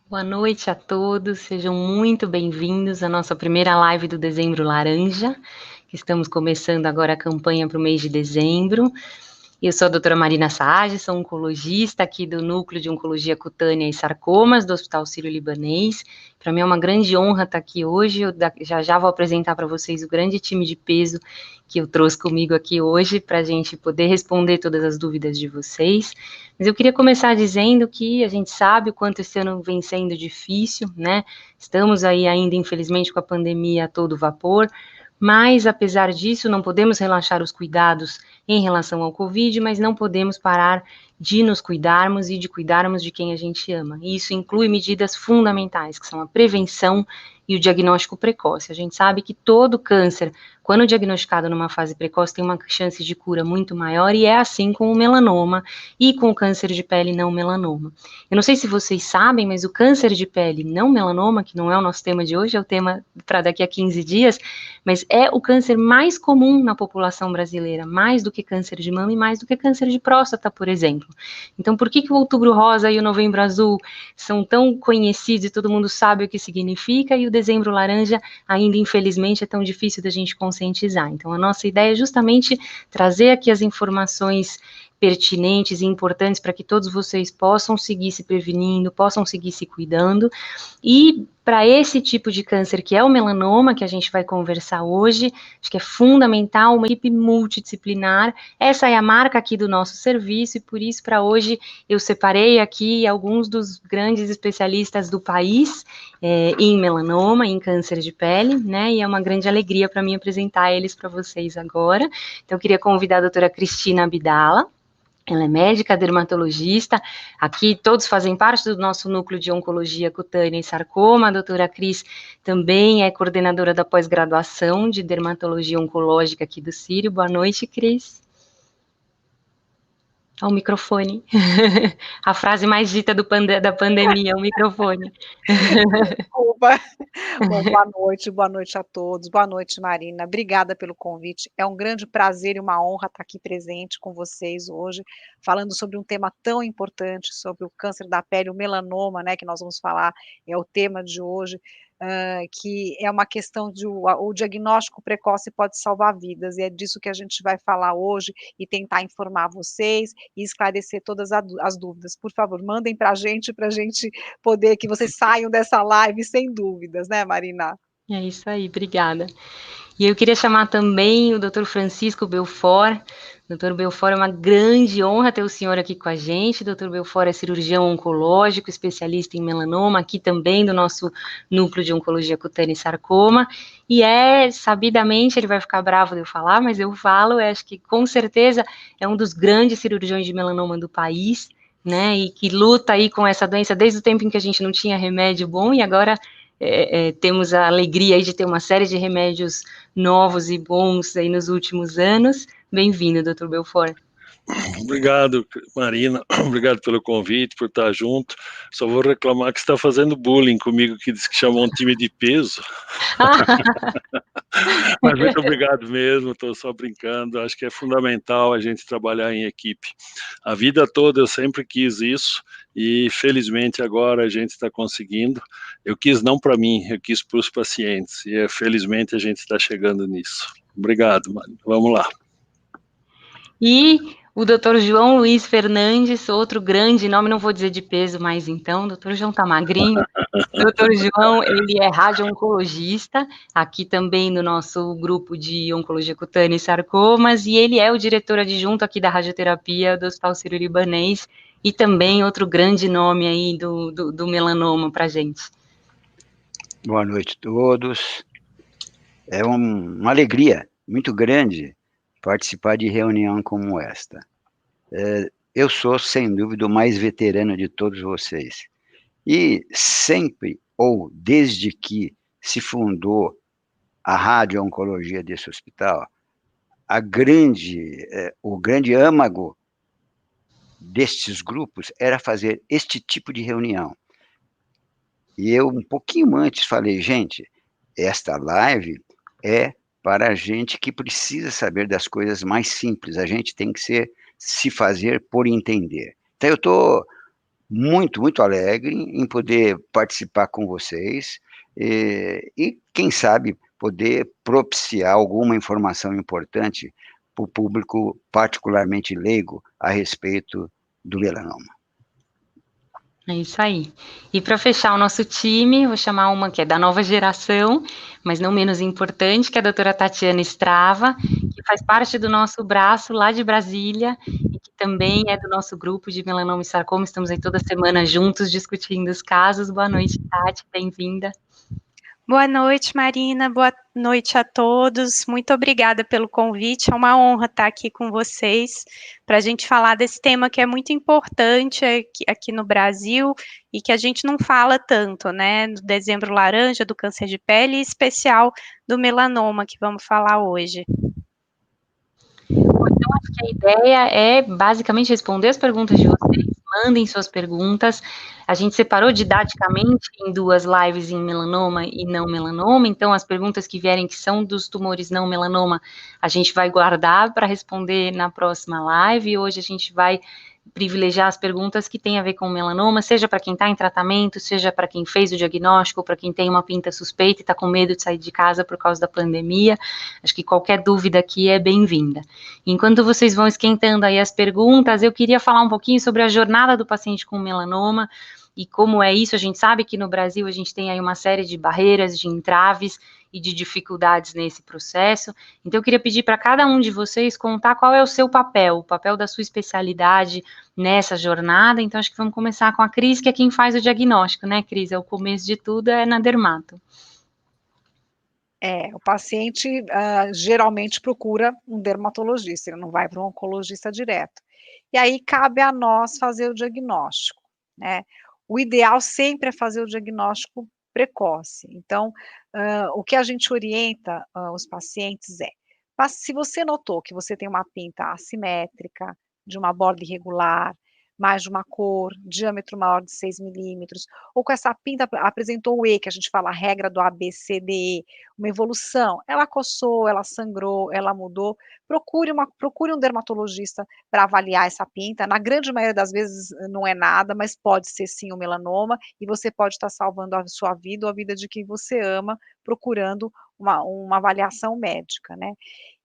Boa noite a todos, sejam muito bem-vindos à nossa primeira live do Dezembro Laranja, que estamos começando agora a campanha para o mês de dezembro. Eu sou a doutora Marina Saage, sou oncologista aqui do Núcleo de Oncologia Cutânea e Sarcomas do Hospital Sírio-Libanês. Para mim é uma grande honra estar aqui hoje, eu já vou apresentar para vocês o grande time de peso que eu trouxe comigo aqui hoje, para a gente poder responder todas as dúvidas de vocês. Mas eu queria começar dizendo que a gente sabe o quanto esse ano vem sendo difícil, né? Estamos aí ainda, infelizmente, com a pandemia a todo vapor, mas, apesar disso, não podemos relaxar os cuidados em relação ao Covid, mas não podemos parar de nos cuidarmos e de cuidarmos de quem a gente ama. E isso inclui medidas fundamentais, que são a prevenção e o diagnóstico precoce. A gente sabe que todo câncer, quando diagnosticado numa fase precoce, tem uma chance de cura muito maior, e é assim com o melanoma e com o câncer de pele não melanoma. Eu não sei se vocês sabem, mas o câncer de pele não melanoma, que não é o nosso tema de hoje, é o tema para daqui a 15 dias, mas é o câncer mais comum na população brasileira, mais do que câncer de mama e mais do que câncer de próstata, por exemplo. Então, por que o Outubro Rosa e o Novembro Azul são tão conhecidos e todo mundo sabe o que significa, e o Dezembro Laranja ainda, infelizmente, é tão difícil da gente conscientizar? Então, a nossa ideia é justamente trazer aqui as informações pertinentes e importantes para que todos vocês possam seguir se prevenindo, possam seguir se cuidando. E para esse tipo de câncer, que é o melanoma, que a gente vai conversar hoje, acho que é fundamental uma equipe multidisciplinar. Essa é a marca aqui do nosso serviço, e por isso, para hoje, eu separei aqui alguns dos grandes especialistas do país em melanoma, em câncer de pele, né? E é uma grande alegria para mim apresentar eles para vocês agora. Então, eu queria convidar a doutora Cristina Abdala. Ela é médica dermatologista, aqui todos fazem parte do nosso núcleo de oncologia cutânea e sarcoma. A doutora Cris também é coordenadora da pós-graduação de dermatologia oncológica aqui do Sírio. Boa noite, Cris. Ao microfone. A frase mais dita da pandemia, o microfone. Desculpa. Bom, boa noite a todos. Boa noite, Marina. Obrigada pelo convite. É um grande prazer e uma honra estar aqui presente com vocês hoje, falando sobre um tema tão importante, sobre o câncer da pele, o melanoma, né, que nós vamos falar, é o tema de hoje, que é uma questão de o diagnóstico precoce pode salvar vidas, e é disso que a gente vai falar hoje e tentar informar vocês e esclarecer todas as dúvidas. Por favor, mandem para a gente poder que vocês saiam dessa live sem dúvidas, né, Marina? É isso aí, obrigada. E eu queria chamar também o Dr. Francisco Belfort. Dr. Belfort, é uma grande honra ter o senhor aqui com a gente. Dr. Belfort é cirurgião oncológico, especialista em melanoma, aqui também do nosso núcleo de oncologia cutânea e sarcoma. E sabidamente, ele vai ficar bravo de eu falar, mas eu falo, acho que com certeza é um dos grandes cirurgiões de melanoma do país, né? E que luta aí com essa doença desde o tempo em que a gente não tinha remédio bom, e agora temos a alegria aí de ter uma série de remédios novos e bons aí nos últimos anos. Bem-vindo, Dr. Belfort. Obrigado, Marina. Obrigado pelo convite, por estar junto. Só vou reclamar que você está fazendo bullying comigo, que disse que chamou um time de peso. Mas muito obrigado mesmo, estou só brincando. Acho que é fundamental a gente trabalhar em equipe. A vida toda eu sempre quis isso e felizmente agora a gente está conseguindo. Eu quis não para mim, eu quis para os pacientes e felizmente a gente está chegando nisso. Obrigado, Marina. Vamos lá. E o Dr. João Luiz Fernandes, outro grande nome, não vou dizer de peso mais então, o Dr. João tá magrinho. Dr. João, ele é radio-oncologista, aqui também no nosso grupo de oncologia cutânea e sarcomas, e ele é o diretor adjunto aqui da radioterapia do Hospital Sírio-Libanês, e também outro grande nome aí do melanoma pra gente. Boa noite a todos. É uma alegria muito grande participar de reunião como esta. Eu sou, sem dúvida, o mais veterano de todos vocês. E sempre, ou desde que se fundou a radio-oncologia desse hospital, o grande âmago destes grupos era fazer este tipo de reunião. E eu, um pouquinho antes, falei, gente, esta live é para a gente que precisa saber das coisas mais simples. A gente tem que se fazer por entender. Então, eu estou muito, muito alegre em poder participar com vocês e quem sabe, poder propiciar alguma informação importante para o público particularmente leigo a respeito do melanoma. É isso aí. E para fechar o nosso time, vou chamar uma que é da nova geração, mas não menos importante, que é a doutora Tatiana Strava, que faz parte do nosso braço lá de Brasília, e que também é do nosso grupo de melanoma e sarcoma. Estamos aí toda semana juntos discutindo os casos. Boa noite, Tati, bem-vinda. Boa noite, Marina. Boa noite a todos. Muito obrigada pelo convite. É uma honra estar aqui com vocês para a gente falar desse tema que é muito importante aqui no Brasil e que a gente não fala tanto, né? Do Dezembro Laranja, do câncer de pele, e em especial do melanoma, que vamos falar hoje. Então, acho que a ideia é basicamente responder as perguntas de vocês. Mandem suas perguntas. A gente separou didaticamente em 2 lives em melanoma e não melanoma, então as perguntas que vierem que são dos tumores não melanoma, a gente vai guardar para responder na próxima live, e hoje a gente vai privilegiar as perguntas que têm a ver com melanoma, seja para quem está em tratamento, seja para quem fez o diagnóstico, para quem tem uma pinta suspeita e está com medo de sair de casa por causa da pandemia. Acho que qualquer dúvida aqui é bem-vinda. Enquanto vocês vão esquentando aí as perguntas, eu queria falar um pouquinho sobre a jornada do paciente com melanoma e como é isso. A gente sabe que no Brasil a gente tem aí uma série de barreiras, de entraves e de dificuldades nesse processo. Então eu queria pedir para cada um de vocês contar qual é o seu papel, o papel da sua especialidade nessa jornada. Então acho que vamos começar com a Cris, que é quem faz o diagnóstico, né, Cris? É o começo de tudo, é na dermato. O paciente geralmente procura um dermatologista, ele não vai para um oncologista direto. E aí cabe a nós fazer o diagnóstico, né? O ideal sempre é fazer o diagnóstico precoce. Então, o que a gente orienta os pacientes se você notou que você tem uma pinta assimétrica, de uma borda irregular, mais de uma cor, diâmetro maior de 6 milímetros, ou com essa pinta apresentou o E, que a gente fala a regra do ABCDE, uma evolução, ela coçou, ela sangrou, ela mudou, procure um dermatologista para avaliar essa pinta. Na grande maioria das vezes não é nada, mas pode ser sim um melanoma, e você pode estar salvando a sua vida ou a vida de quem você ama, procurando uma avaliação médica, né.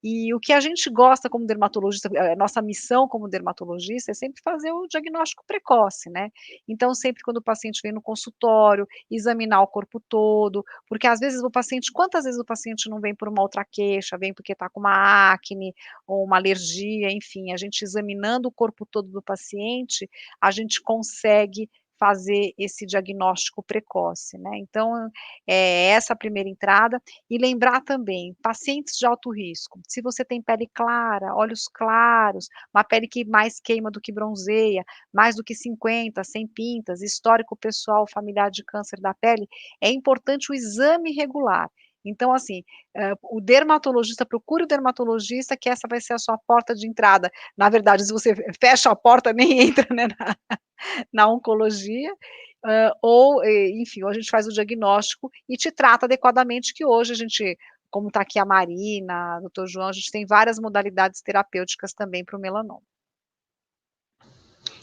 E o que a gente gosta como dermatologista, nossa missão como dermatologista é sempre fazer o diagnóstico precoce, né. Então sempre quando o paciente vem no consultório, examinar o corpo todo, porque às vezes quantas vezes o paciente não vem por uma outra queixa, vem porque está com uma acne, ou uma alergia, enfim, a gente examinando o corpo todo do paciente, a gente consegue fazer esse diagnóstico precoce, né. Então, essa a primeira entrada, e lembrar também, pacientes de alto risco, se você tem pele clara, olhos claros, uma pele que mais queima do que bronzeia, mais do que 50, 100 pintas, histórico pessoal familiar de câncer da pele, é importante o exame regular. Então assim, o dermatologista, procure o dermatologista, que essa vai ser a sua porta de entrada. Na verdade, se você fecha a porta, nem entra, né, na oncologia, enfim, ou a gente faz o diagnóstico e te trata adequadamente, que hoje a gente, como está aqui a Marina, doutor João, a gente tem várias modalidades terapêuticas também para o melanoma.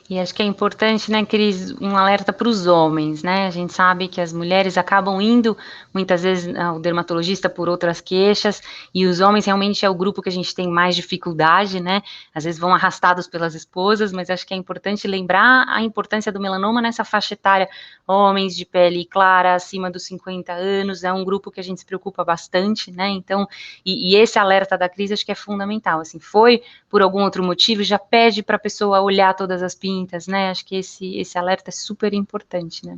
E acho que é importante, né, Cris, um alerta para os homens, né? A gente sabe que as mulheres acabam indo muitas vezes ao dermatologista por outras queixas, e os homens realmente é o grupo que a gente tem mais dificuldade, né? Às vezes vão arrastados pelas esposas, mas acho que é importante lembrar a importância do melanoma nessa faixa etária. Homens de pele clara, acima dos 50 anos, é um grupo que a gente se preocupa bastante, né? Então, e esse alerta da Cris acho que é fundamental. Assim, foi por algum outro motivo, já pede para a pessoa olhar todas as pintas, né? Acho que esse alerta é super importante, né?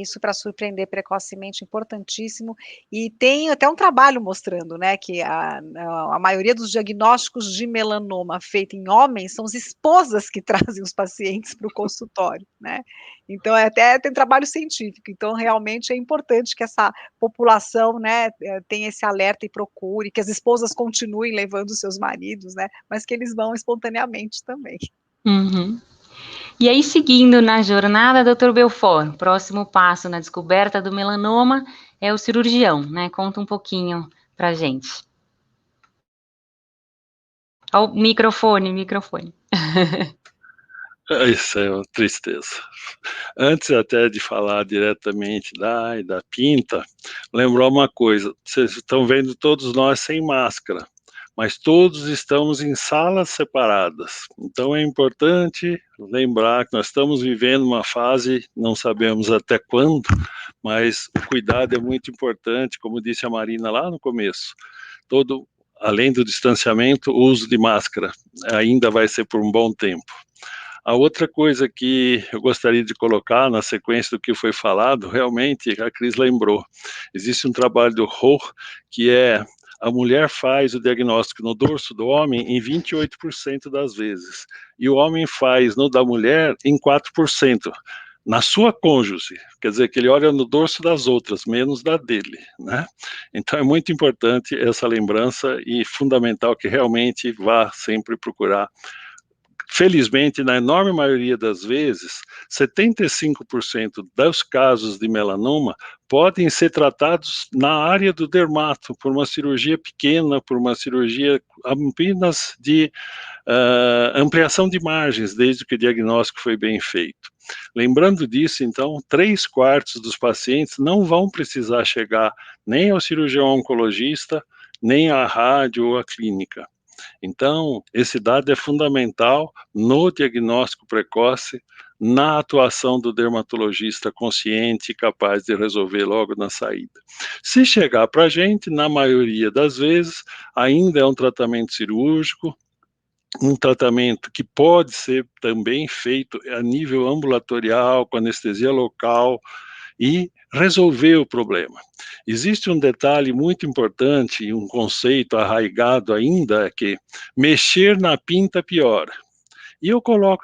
Isso para surpreender precocemente, importantíssimo. E tem até um trabalho mostrando, né, que a maioria dos diagnósticos de melanoma feito em homens são as esposas que trazem os pacientes para o consultório, né. Então até tem trabalho científico, então realmente é importante que essa população, né, tenha esse alerta e procure, que as esposas continuem levando os seus maridos, né, mas que eles vão espontaneamente também. Uhum. E aí, seguindo na jornada, doutor Belfort, o próximo passo na descoberta do melanoma é o cirurgião, né? Conta um pouquinho pra gente. Ao microfone. Isso é uma tristeza. Antes até de falar diretamente da pinta, lembrou uma coisa, vocês estão vendo todos nós sem máscara, mas todos estamos em salas separadas. Então é importante lembrar que nós estamos vivendo uma fase, não sabemos até quando, mas o cuidado é muito importante, como disse a Marina lá no começo. Além do distanciamento, o uso de máscara ainda vai ser por um bom tempo. A outra coisa que eu gostaria de colocar na sequência do que foi falado, realmente, a Cris lembrou, existe um trabalho do Rohr, que é a mulher faz o diagnóstico no dorso do homem em 28% das vezes, e o homem faz no da mulher em 4%, na sua cônjuge, quer dizer que ele olha no dorso das outras, menos da dele, né? Então é muito importante essa lembrança e fundamental que realmente vá sempre procurar. Felizmente, na enorme maioria das vezes, 75% dos casos de melanoma podem ser tratados na área do dermato, por uma cirurgia pequena, por uma cirurgia apenas de ampliação de margens, desde que o diagnóstico foi bem feito. Lembrando disso, então, 3/4 dos pacientes não vão precisar chegar nem ao cirurgião oncologista, nem à rádio ou à clínica. Então, esse dado é fundamental no diagnóstico precoce, na atuação do dermatologista consciente e capaz de resolver logo na saída. Se chegar para a gente, na maioria das vezes, ainda é um tratamento cirúrgico, um tratamento que pode ser também feito a nível ambulatorial, com anestesia local, e resolver o problema. Existe um detalhe muito importante e um conceito arraigado ainda, é que mexer na pinta piora. E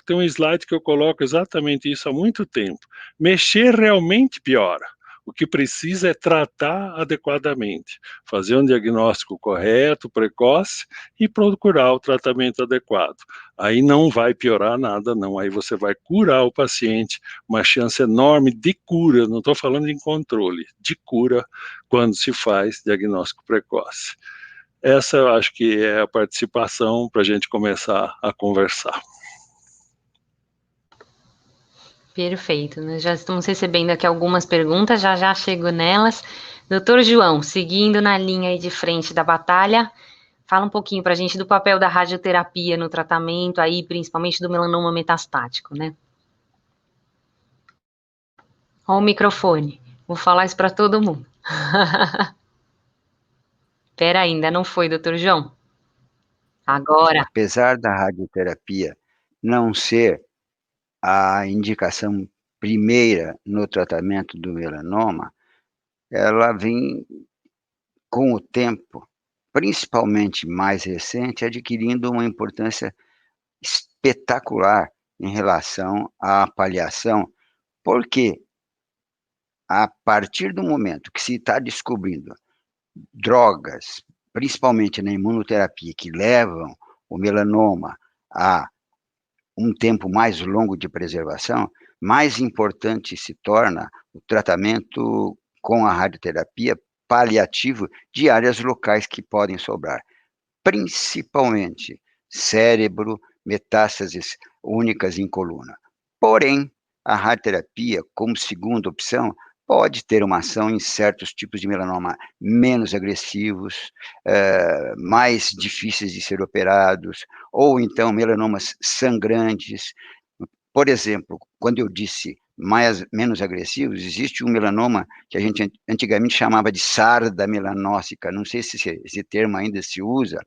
tem um slide que eu coloco exatamente isso há muito tempo. Mexer realmente piora. O que precisa é tratar adequadamente, fazer um diagnóstico correto, precoce e procurar o tratamento adequado. Aí não vai piorar nada, não. Aí você vai curar o paciente, uma chance enorme de cura, não estou falando em controle, de cura quando se faz diagnóstico precoce. Essa eu acho que é a participação para a gente começar a conversar. Perfeito, nós já estamos recebendo aqui algumas perguntas, já já chego nelas. Doutor João, seguindo na linha aí de frente da batalha, fala um pouquinho para a gente do papel da radioterapia no tratamento aí, principalmente do melanoma metastático, né? Olha o microfone, vou falar isso para todo mundo. Espera, ainda não foi, doutor João? Agora. Apesar da radioterapia não ser a indicação primeira no tratamento do melanoma, ela vem, com o tempo, principalmente mais recente, adquirindo uma importância espetacular em relação à paliação, porque a partir do momento que se está descobrindo drogas, principalmente na imunoterapia, que levam o melanoma a um tempo mais longo de preservação, mais importante se torna o tratamento com a radioterapia paliativo de áreas locais que podem sobrar, principalmente cérebro, metástases únicas em coluna. Porém, a radioterapia, como segunda opção, pode ter uma ação em certos tipos de melanoma menos agressivos, mais difíceis de ser operados, ou então melanomas sangrantes. Por exemplo, quando eu disse menos agressivos, existe um melanoma que a gente antigamente chamava de sarda melanócica, não sei se esse termo ainda se usa,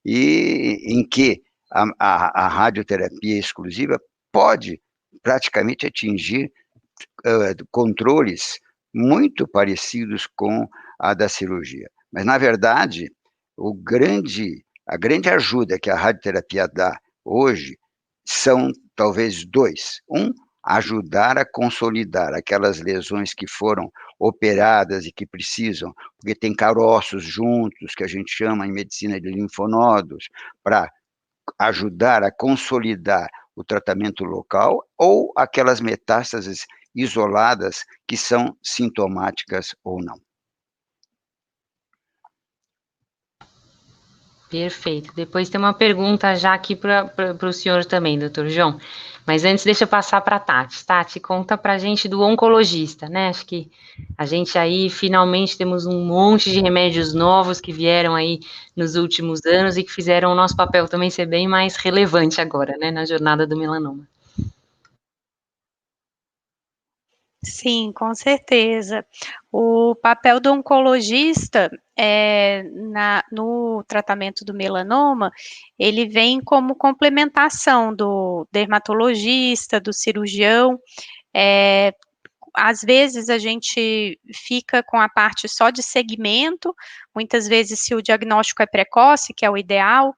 e em que a radioterapia exclusiva pode praticamente atingir controles muito parecidos com a da cirurgia. Mas, na verdade, a grande ajuda que a radioterapia dá hoje são talvez dois. Ajudar a consolidar aquelas lesões que foram operadas e que precisam, porque tem caroços juntos, que a gente chama em medicina de linfonodos, para ajudar a consolidar o tratamento local, ou aquelas metástases isoladas que são sintomáticas ou não. Perfeito. Depois tem uma pergunta já aqui para o senhor também, doutor João. Mas antes, deixa eu passar para a Tati. Tati, conta para a gente do oncologista, né? Acho que a gente aí, finalmente, temos um monte de remédios novos que vieram aí nos últimos anos e que fizeram o nosso papel também ser bem mais relevante agora, né, na jornada do melanoma. Sim, com certeza. O papel do oncologista no tratamento do melanoma, ele vem como complementação do dermatologista, do cirurgião. Às vezes a gente fica com a parte só de segmento, muitas vezes se o diagnóstico é precoce, que é o ideal,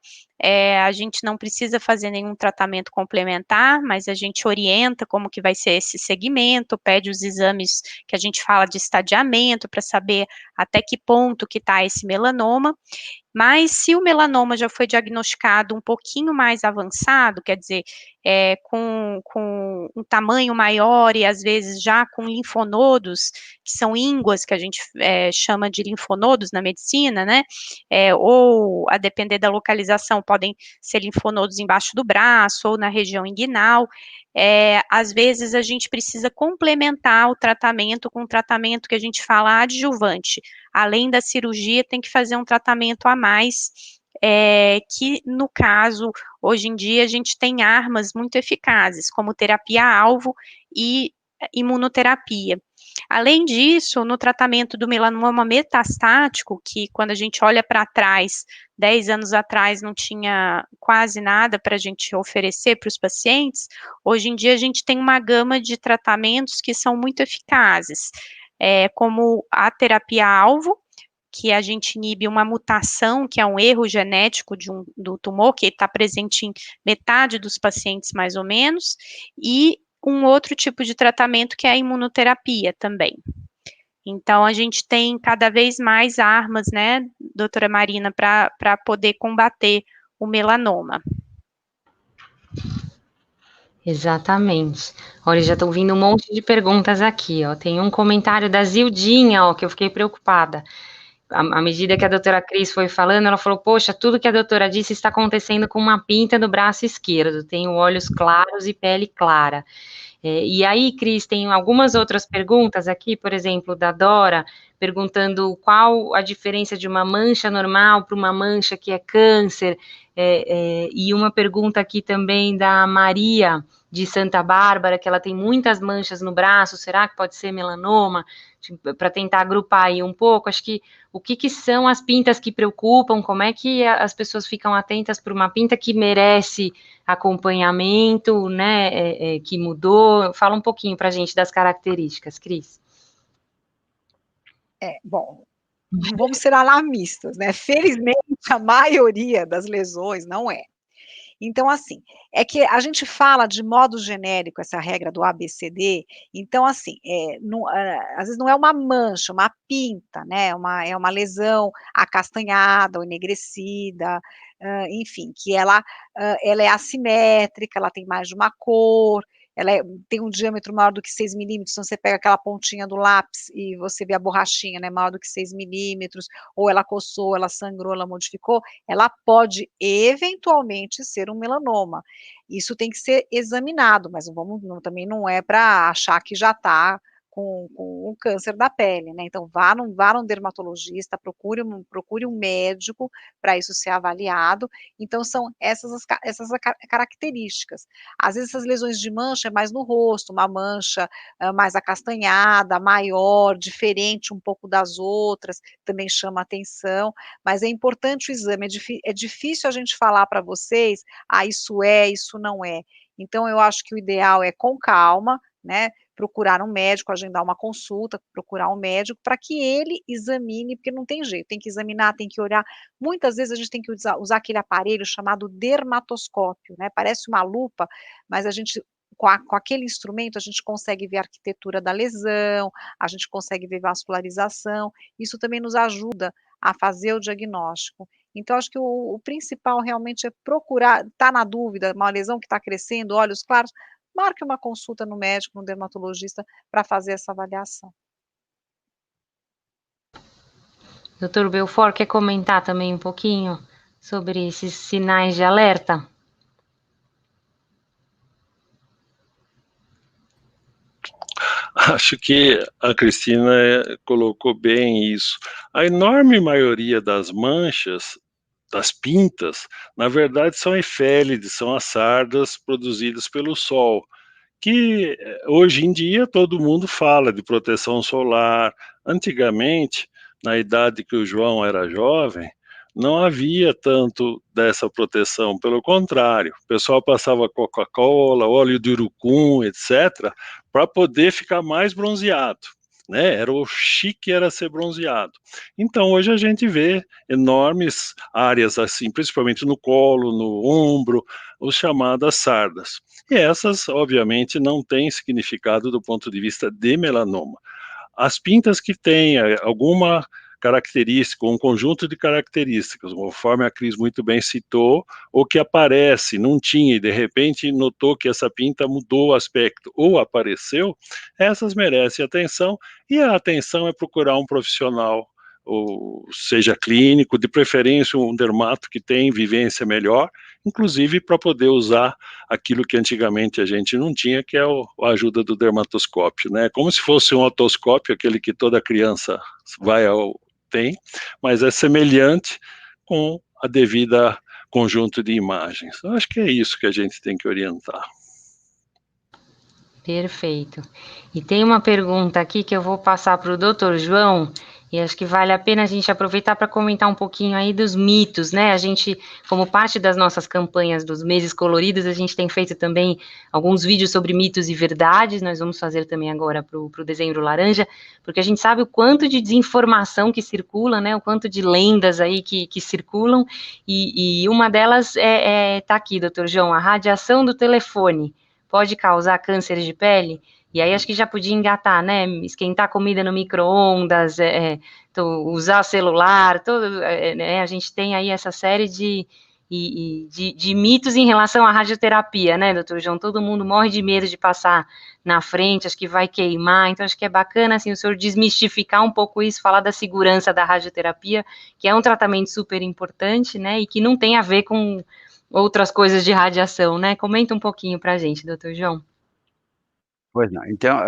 a gente não precisa fazer nenhum tratamento complementar, mas a gente orienta como que vai ser esse segmento, pede os exames que a gente fala de estadiamento, para saber até que ponto que está esse melanoma. Mas se o melanoma já foi diagnosticado um pouquinho mais avançado, quer dizer, com um tamanho maior e às vezes já com linfonodos, que são ínguas, que a gente chama de linfonodos na medicina, né? Ou, a depender da localização, podem ser linfonodos embaixo do braço ou na região inguinal. Às vezes a gente precisa complementar o tratamento com um tratamento que a gente fala adjuvante. Além da cirurgia, tem que fazer um tratamento a mais, que no caso, hoje em dia, a gente tem armas muito eficazes, como terapia-alvo e imunoterapia. Além disso, no tratamento do melanoma metastático, que quando a gente olha para trás, 10 anos atrás não tinha quase nada para a gente oferecer para os pacientes, hoje em dia a gente tem uma gama de tratamentos que são muito eficazes, como a terapia-alvo, que a gente inibe uma mutação, que é um erro genético do tumor, que está presente em metade dos pacientes, mais ou menos, e um outro tipo de tratamento que é a imunoterapia também. Então, a gente tem cada vez mais armas, né, doutora Marina, para poder combater o melanoma. Exatamente. Olha, já estou vindo um monte de perguntas aqui, ó. Tem um comentário da Zildinha, ó, que eu fiquei preocupada. À medida que a doutora Cris foi falando, ela falou, poxa, tudo que a doutora disse está acontecendo com uma pinta do braço esquerdo. Tenho olhos claros e pele clara. E aí, Cris, tem algumas outras perguntas aqui, por exemplo, da Dora, perguntando qual a diferença de uma mancha normal para uma mancha que é câncer, e uma pergunta aqui também da Maria, de Santa Bárbara, que ela tem muitas manchas no braço, será que pode ser melanoma? Para tentar agrupar aí um pouco, acho que o que são as pintas que preocupam, como é que as pessoas ficam atentas para uma pinta que merece acompanhamento, né, que mudou. Fala um pouquinho para a gente das características, Cris. Bom, não vamos ser alarmistas, né? Felizmente, a maioria das lesões não é. Então, assim, é que a gente fala de modo genérico essa regra do ABCD, então, assim, às vezes não é uma mancha, uma pinta, né? É uma lesão acastanhada ou enegrecida, enfim, que ela é assimétrica, ela tem mais de uma cor, tem um diâmetro maior do que 6 milímetros, então você pega aquela pontinha do lápis e você vê a borrachinha, né, maior do que 6 milímetros, ou ela coçou, ela sangrou, ela modificou, ela pode eventualmente ser um melanoma. Isso tem que ser examinado, mas também não é para achar que já está com o câncer da pele, né, então vá num dermatologista, procure um médico para isso ser avaliado, então são essas características. Às vezes essas lesões de mancha é mais no rosto, uma mancha mais acastanhada, maior, diferente um pouco das outras, também chama atenção, mas é importante o exame, é difícil a gente falar para vocês, isso não é. Então eu acho que o ideal é com calma, né, procurar um médico, agendar uma consulta, procurar um médico para que ele examine, porque não tem jeito, tem que examinar, tem que olhar. Muitas vezes a gente tem que usar aquele aparelho chamado dermatoscópio, né? Parece uma lupa, mas a gente com aquele instrumento a gente consegue ver a arquitetura da lesão, a gente consegue ver vascularização, isso também nos ajuda a fazer o diagnóstico. Então, acho que o principal realmente é procurar, tá na dúvida, uma lesão que está crescendo, olhos claros, marque uma consulta no médico, no dermatologista, para fazer essa avaliação. Doutor Belfort, quer comentar também um pouquinho sobre esses sinais de alerta? Acho que a Cristina colocou bem isso. A enorme maioria das manchas, das pintas, na verdade são efélides, são as sardas produzidas pelo sol, que hoje em dia todo mundo fala de proteção solar. Antigamente, na idade que o João era jovem, não havia tanto dessa proteção, pelo contrário, o pessoal passava Coca-Cola, óleo de urucum, etc., para poder ficar mais bronzeado, né? Era o chique, era ser bronzeado. Então, hoje a gente vê enormes áreas assim, principalmente no colo, no ombro, os chamadas sardas. E essas, obviamente, não têm significado do ponto de vista de melanoma. As pintas que têm alguma característica, um conjunto de características, conforme a Cris muito bem citou, ou que aparece, não tinha, e de repente notou que essa pinta mudou o aspecto, ou apareceu, essas merecem atenção, e a atenção é procurar um profissional, ou seja clínico, de preferência um dermato que tem vivência melhor, inclusive para poder usar aquilo que antigamente a gente não tinha, que é a ajuda do dermatoscópio, né? Como se fosse um otoscópio, aquele que toda criança tem, mas é semelhante com a devida conjunto de imagens. Eu acho que é isso que a gente tem que orientar. Perfeito. E tem uma pergunta aqui que eu vou passar para o Dr. João, e acho que vale a pena a gente aproveitar para comentar um pouquinho aí dos mitos, né? A gente, como parte das nossas campanhas dos meses coloridos, a gente tem feito também alguns vídeos sobre mitos e verdades, nós vamos fazer também agora para o Dezembro Laranja, porque a gente sabe o quanto de desinformação que circula, né? O quanto de lendas aí que circulam, e uma delas tá aqui, Dr. João, a radiação do telefone pode causar câncer de pele, e aí acho que já podia engatar, né, esquentar comida no micro-ondas, usar celular, né, a gente tem aí essa série de mitos em relação à radioterapia, né, doutor João, todo mundo morre de medo de passar na frente, acho que vai queimar, então acho que é bacana, assim, o senhor desmistificar um pouco isso, falar da segurança da radioterapia, que é um tratamento super importante, né, e que não tem a ver com outras coisas de radiação, né? Comenta um pouquinho para a gente, doutor João. Pois não. Então,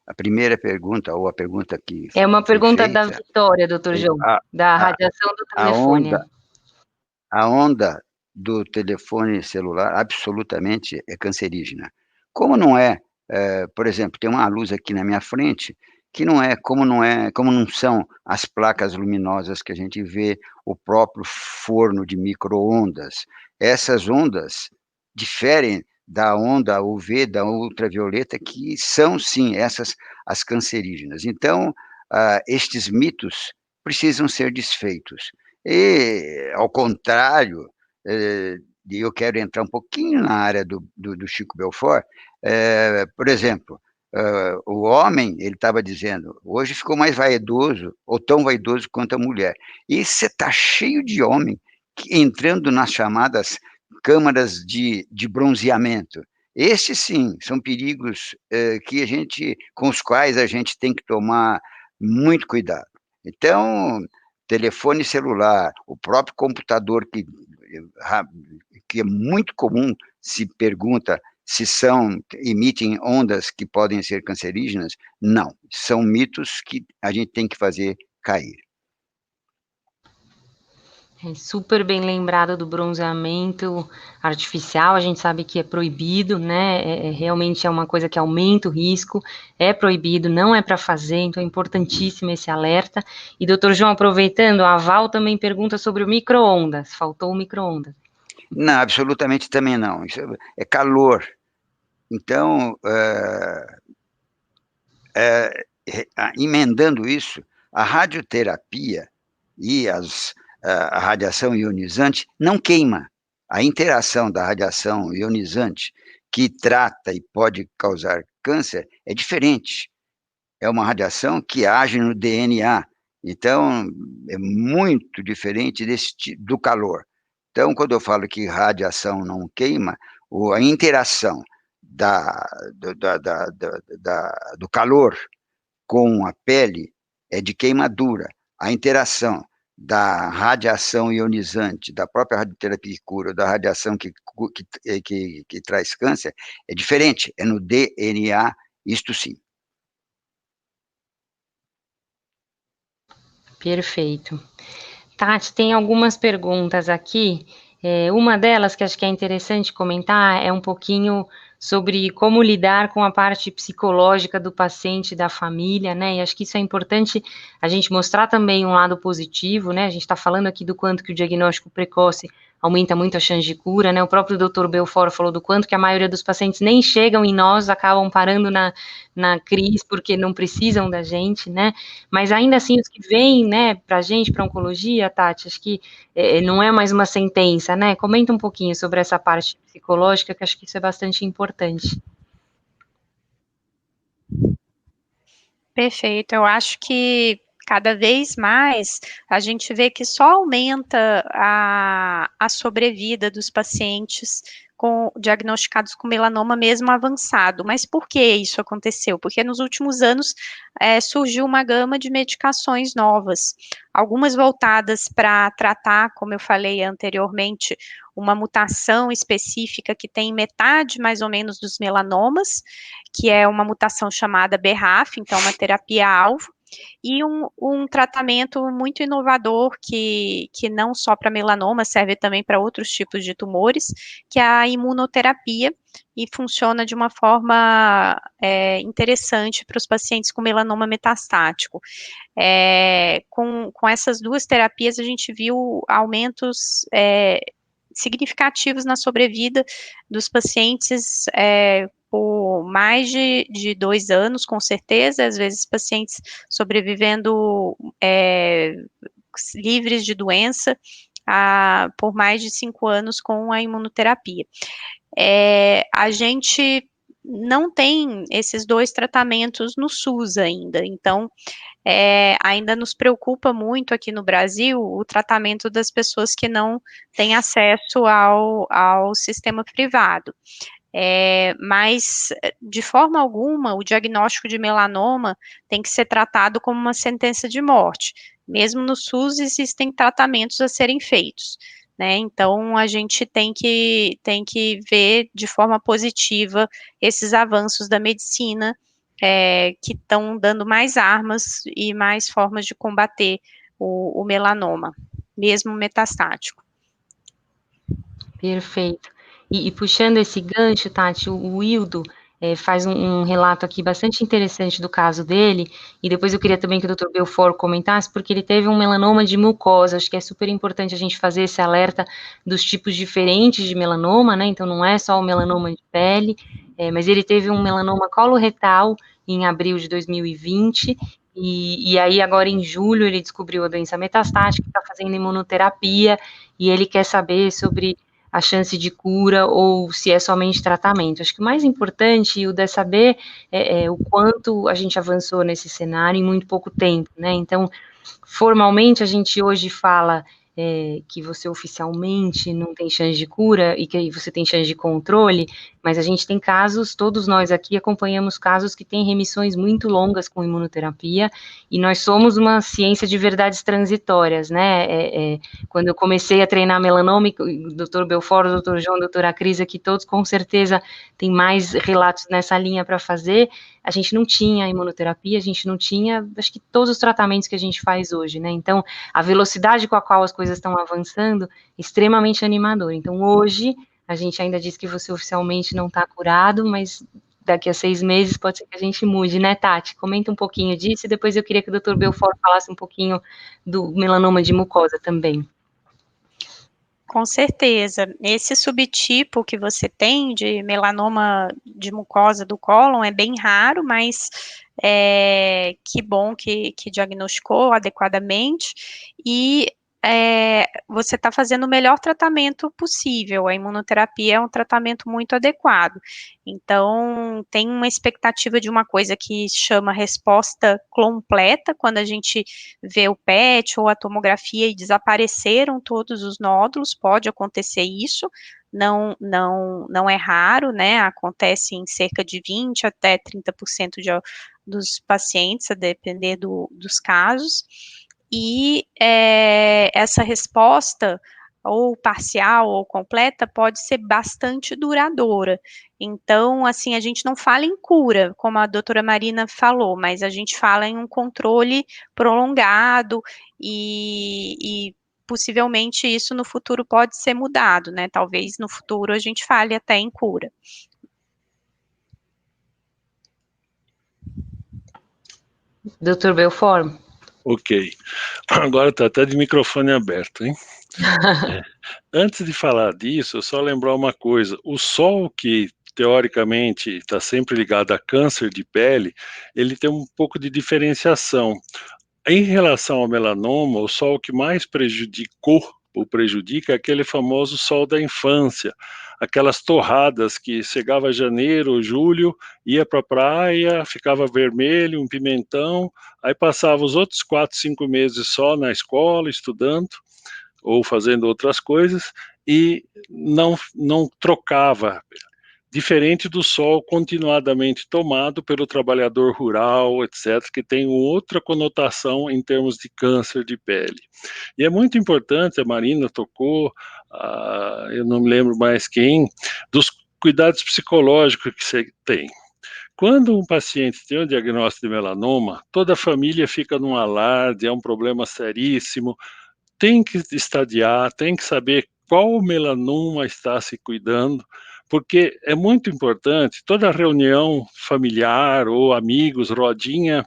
a primeira pergunta, ou a pergunta que É uma foi pergunta da feita, Vitória, doutor João, da radiação do telefone. A onda do telefone celular absolutamente é cancerígena. Como não é, por exemplo, tem uma luz aqui na minha frente que não é, como não são as placas luminosas que a gente vê, o próprio forno de micro-ondas. Essas ondas diferem da onda UV, da ultravioleta, que são sim essas as cancerígenas. Então, estes mitos precisam ser desfeitos. E, ao contrário, eu quero entrar um pouquinho na área do Chico Belfort, por exemplo, o homem, ele estava dizendo, hoje ficou mais vaidoso, ou tão vaidoso quanto a mulher. E você está cheio de homem entrando nas chamadas câmaras de bronzeamento. Esses, sim, são perigos com os quais a gente tem que tomar muito cuidado. Então, telefone celular, o próprio computador que é muito comum, se pergunta se emitem ondas que podem ser cancerígenas, não, são mitos que a gente tem que fazer cair. É super bem lembrado do bronzeamento artificial, a gente sabe que é proibido, né? Realmente é uma coisa que aumenta o risco, é proibido, não é para fazer, então é importantíssimo esse alerta. E doutor João, aproveitando, a Val também pergunta sobre o micro-ondas, faltou o micro-ondas. Não, absolutamente também não, isso é calor. Então, emendando isso, a radioterapia e a radiação ionizante não queima. A interação da radiação ionizante, que trata e pode causar câncer, é diferente. É uma radiação que age no DNA, então é muito diferente do calor. Então, quando eu falo que radiação não queima, a interação do calor com a pele é de queimadura. A interação da radiação ionizante, da própria radioterapia que cura, da radiação que traz câncer, é diferente, é no DNA, isto sim. Perfeito. Tati, tem algumas perguntas aqui. Uma delas que acho que é interessante comentar é um pouquinho sobre como lidar com a parte psicológica do paciente e da família, né? E acho que isso é importante a gente mostrar também um lado positivo, né? A gente está falando aqui do quanto que o diagnóstico precoce aumenta muito a chance de cura, né? O próprio Dr. Belfort falou do quanto que a maioria dos pacientes nem chegam em nós, acabam parando na CRIs porque não precisam da gente, né? Mas ainda assim, os que vêm, né, pra gente, pra oncologia, Tati, acho que não é mais uma sentença, né? Comenta um pouquinho sobre essa parte psicológica, que acho que isso é bastante importante. Perfeito, eu acho que cada vez mais a gente vê que só aumenta a sobrevida dos pacientes diagnosticados com melanoma mesmo avançado. Mas por que isso aconteceu? Porque nos últimos anos surgiu uma gama de medicações novas, algumas voltadas para tratar, como eu falei anteriormente, uma mutação específica que tem metade mais ou menos dos melanomas, que é uma mutação chamada BRAF, então uma terapia-alvo, e um tratamento muito inovador que não só para melanoma, serve também para outros tipos de tumores, que é a imunoterapia, e funciona de uma forma interessante para os pacientes com melanoma metastático. Com essas duas terapias, a gente viu aumentos significativos na sobrevida dos pacientes por mais de 2 anos, com certeza, às vezes pacientes sobrevivendo livres de doença por mais de 5 anos com a imunoterapia. A gente não tem esses 2 tratamentos no SUS ainda, então ainda nos preocupa muito aqui no Brasil o tratamento das pessoas que não têm acesso ao sistema privado. Mas, de forma alguma, o diagnóstico de melanoma tem que ser tratado como uma sentença de morte. Mesmo no SUS existem tratamentos a serem feitos, né? Então, a gente tem que ver de forma positiva esses avanços da medicina, que estão dando mais armas e mais formas de combater o melanoma, mesmo metastático. Perfeito. E puxando esse gancho, Tati, o Wildo faz um relato aqui bastante interessante do caso dele, e depois eu queria também que o Dr. Belfort comentasse, porque ele teve um melanoma de mucosa, acho que é super importante a gente fazer esse alerta dos tipos diferentes de melanoma, né, então não é só o melanoma de pele, mas ele teve um melanoma coloretal em abril de 2020, e aí agora em julho ele descobriu a doença metastática, está fazendo imunoterapia, e ele quer saber sobre a chance de cura ou se é somente tratamento. Acho que o mais importante, Hilda, é saber o quanto a gente avançou nesse cenário em muito pouco tempo, né? Então, formalmente, a gente hoje fala que você oficialmente não tem chance de cura e que você tem chance de controle, mas a gente tem casos, todos nós aqui acompanhamos casos que têm remissões muito longas com imunoterapia, e nós somos uma ciência de verdades transitórias, né? Quando eu comecei a treinar melanoma, o Dr. Belfort, o Dr. João, a doutora Cris aqui, todos com certeza têm mais relatos nessa linha para fazer. A gente não tinha imunoterapia, a gente não tinha, acho que todos os tratamentos que a gente faz hoje, né? Então, a velocidade com a qual as coisas estão avançando, extremamente animador. Então, hoje, a gente ainda diz que você oficialmente não está curado, mas daqui a 6 meses pode ser que a gente mude, né, Tati? Comenta um pouquinho disso, e depois eu queria que o Dr. Belfort falasse um pouquinho do melanoma de mucosa também. Com certeza. Esse subtipo que você tem de melanoma de mucosa do cólon é bem raro, mas que bom que diagnosticou adequadamente, e você está fazendo o melhor tratamento possível. A imunoterapia é um tratamento muito adequado. Então, tem uma expectativa de uma coisa que chama resposta completa, quando a gente vê o PET ou a tomografia e desapareceram todos os nódulos, pode acontecer isso, não é raro, né? Acontece em cerca de 20 até 30% dos pacientes, a depender dos casos. E essa resposta ou parcial ou completa, pode ser bastante duradoura. Então, assim, a gente não fala em cura, como a doutora Marina falou, mas a gente fala em um controle prolongado e possivelmente isso no futuro pode ser mudado, né? Talvez no futuro a gente fale até em cura. Doutor Belfort? Ok. Agora está até de microfone aberto, hein? Antes de falar disso, só lembrar uma coisa: o sol, que teoricamente está sempre ligado a câncer de pele, ele tem um pouco de diferenciação. Em relação ao melanoma, o sol que mais prejudicou ou prejudica é aquele famoso sol da infância, aquelas torradas que chegava janeiro, julho, ia para a praia, ficava vermelho, um pimentão, aí passava os outros 4, 5 meses só na escola, estudando, ou fazendo outras coisas, e não trocava, diferente do sol continuadamente tomado pelo trabalhador rural, etc., que tem outra conotação em termos de câncer de pele. E é muito importante, a Marina tocou, eu não me lembro mais quem, dos cuidados psicológicos que você tem. Quando um paciente tem um diagnóstico de melanoma, toda a família fica num alarde, é um problema seríssimo, tem que estadiar, tem que saber qual melanoma está se cuidando, porque é muito importante, toda reunião familiar ou amigos, rodinha,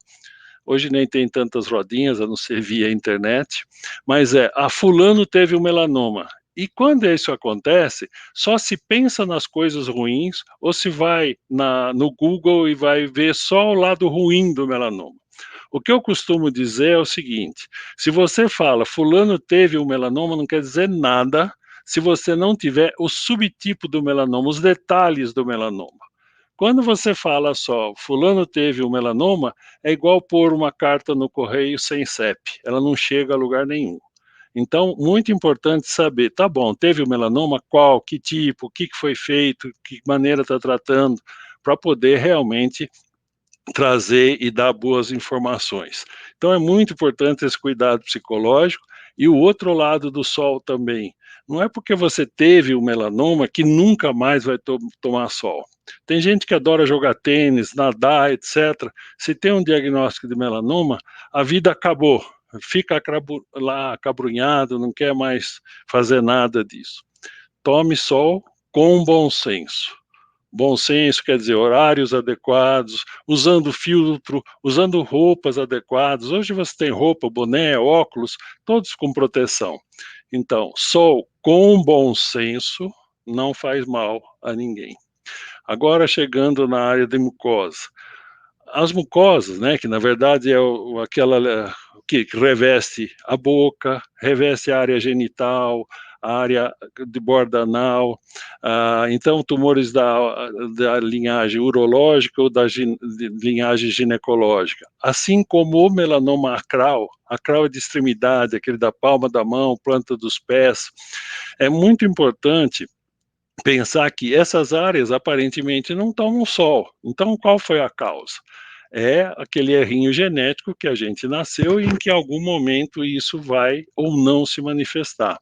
hoje nem tem tantas rodinhas, a não ser via internet, mas fulano teve um melanoma. E quando isso acontece, só se pensa nas coisas ruins ou se vai no Google e vai ver só o lado ruim do melanoma. O que eu costumo dizer é o seguinte: se você fala fulano teve um melanoma, não quer dizer nada se você não tiver o subtipo do melanoma, os detalhes do melanoma. Quando você fala só fulano teve um melanoma, é igual pôr uma carta no correio sem CEP, ela não chega a lugar nenhum. Então, muito importante saber, tá bom, teve o melanoma, qual, que tipo, o que foi feito, que maneira está tratando, para poder realmente trazer e dar boas informações. Então é muito importante esse cuidado psicológico e o outro lado do sol também. Não é porque você teve o melanoma que nunca mais vai tomar sol. Tem gente que adora jogar tênis, nadar, etc. Se tem um diagnóstico de melanoma, a vida acabou. Fica lá acabrunhado, não quer mais fazer nada disso. Tome sol com bom senso. Bom senso quer dizer horários adequados, usando filtro, usando roupas adequadas. Hoje você tem roupa, boné, óculos, todos com proteção. Então, sol com bom senso não faz mal a ninguém. Agora, chegando na área de mucosa. As mucosas, né, que na verdade é aquela que reveste a boca, reveste a área genital, a área de borda anal, então tumores da linhagem urológica ou da linhagem ginecológica, assim como o melanoma acral é de extremidade, aquele da palma da mão, planta dos pés, é muito importante pensar que essas áreas aparentemente não tomam sol. Então, qual foi a causa? É aquele errinho genético que a gente nasceu e em que em algum momento isso vai ou não se manifestar.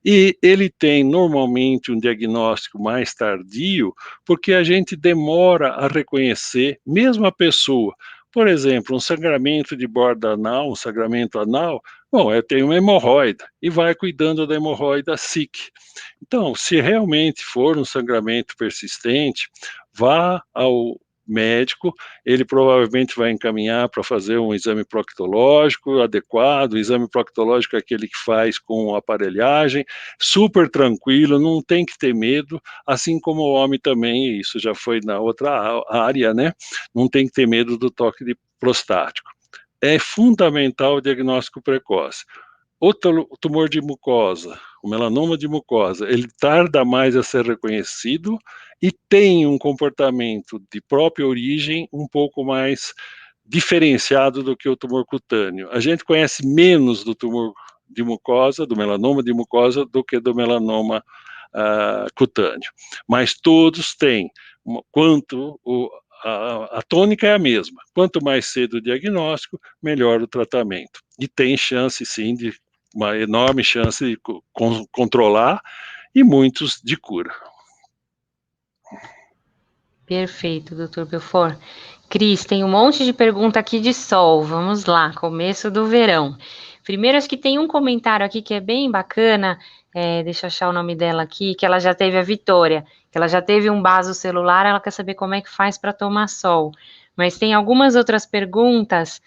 E ele tem normalmente um diagnóstico mais tardio, porque a gente demora a reconhecer, mesmo a pessoa. Por exemplo, um sangramento de borda anal, um sangramento anal, bom, eu tenho uma hemorroida e vai cuidando da hemorroida SIC. Então, se realmente for um sangramento persistente, vá ao médico, ele provavelmente vai encaminhar para fazer um exame proctológico adequado. O exame proctológico é aquele que faz com aparelhagem, super tranquilo, não tem que ter medo, assim como o homem também, isso já foi na outra área, né? Não tem que ter medo do toque de prostático. É fundamental o diagnóstico precoce. O tumor de mucosa, o melanoma de mucosa, ele tarda mais a ser reconhecido e tem um comportamento de própria origem um pouco mais diferenciado do que o tumor cutâneo. A gente conhece menos do tumor de mucosa, do melanoma de mucosa, do que do melanoma cutâneo. Mas todos têm, a tônica é a mesma. Quanto mais cedo o diagnóstico, melhor o tratamento. E tem chance, sim, de uma enorme chance de controlar e muitos de cura. Perfeito, doutor Belfort. Cris, tem um monte de pergunta aqui de sol. Vamos lá, começo do verão. Primeiro, acho que tem um comentário aqui que é bem bacana. Deixa eu achar o nome dela aqui, que ela já teve a Vitória, que ela já teve um vaso celular, ela quer saber como é que faz para tomar sol. Mas tem algumas outras perguntas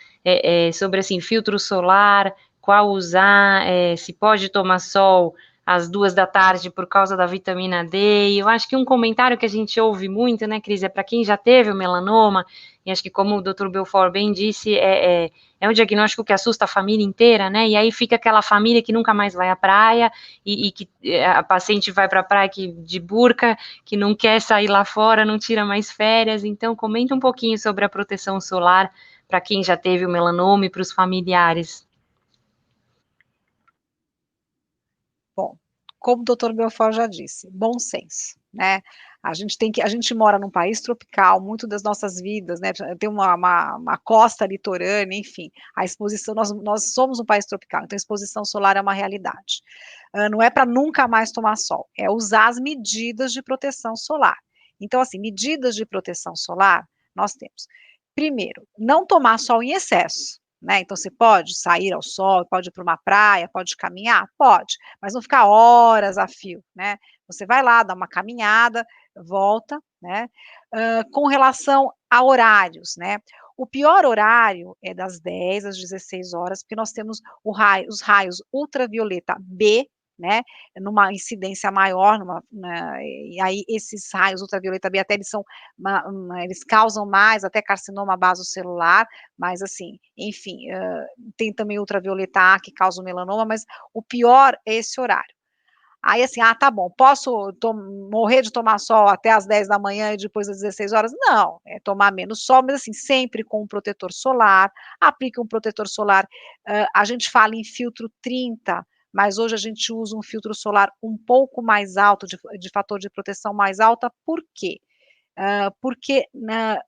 sobre assim, filtro solar, qual usar, se pode tomar sol às 2 da tarde por causa da vitamina D. E eu acho que um comentário que a gente ouve muito, né, Cris, é para quem já teve o melanoma, e acho que como o Dr. Belfort bem disse, é um diagnóstico que assusta a família inteira, né, e aí fica aquela família que nunca mais vai à praia, e que a paciente vai para a praia de burca, que não quer sair lá fora, não tira mais férias. Então comenta um pouquinho sobre a proteção solar para quem já teve o melanoma e para os familiares. Bom, como o doutor Belfort já disse, bom senso, né? A gente mora num país tropical, muito das nossas vidas, né? Tem uma costa litorânea, enfim, a exposição, nós somos um país tropical, então a exposição solar é uma realidade. Não é para nunca mais tomar sol, é usar as medidas de proteção solar. Então, assim, medidas de proteção solar, nós temos. Primeiro, não tomar sol em excesso, né? Então, você pode sair ao sol, pode ir para uma praia, pode caminhar? Pode, mas não ficar horas a fio, né? Você vai lá, dá uma caminhada, volta, né? Com relação a horários, né? O pior horário é das 10 às 16 horas, porque nós temos os raios ultravioleta B, né, numa incidência maior, e aí esses raios ultravioleta B até eles causam mais até carcinoma basocelular, mas assim, enfim, tem também ultravioleta A que causa o melanoma, mas o pior é esse horário. Aí assim, tá bom, posso morrer de tomar sol até as 10 da manhã e depois às 16 horas? Não, é tomar menos sol, mas assim, sempre com um protetor solar, aplique um protetor solar, a gente fala em filtro 30, mas hoje a gente usa um filtro solar um pouco mais alto, de fator de proteção mais alta, por quê? Porque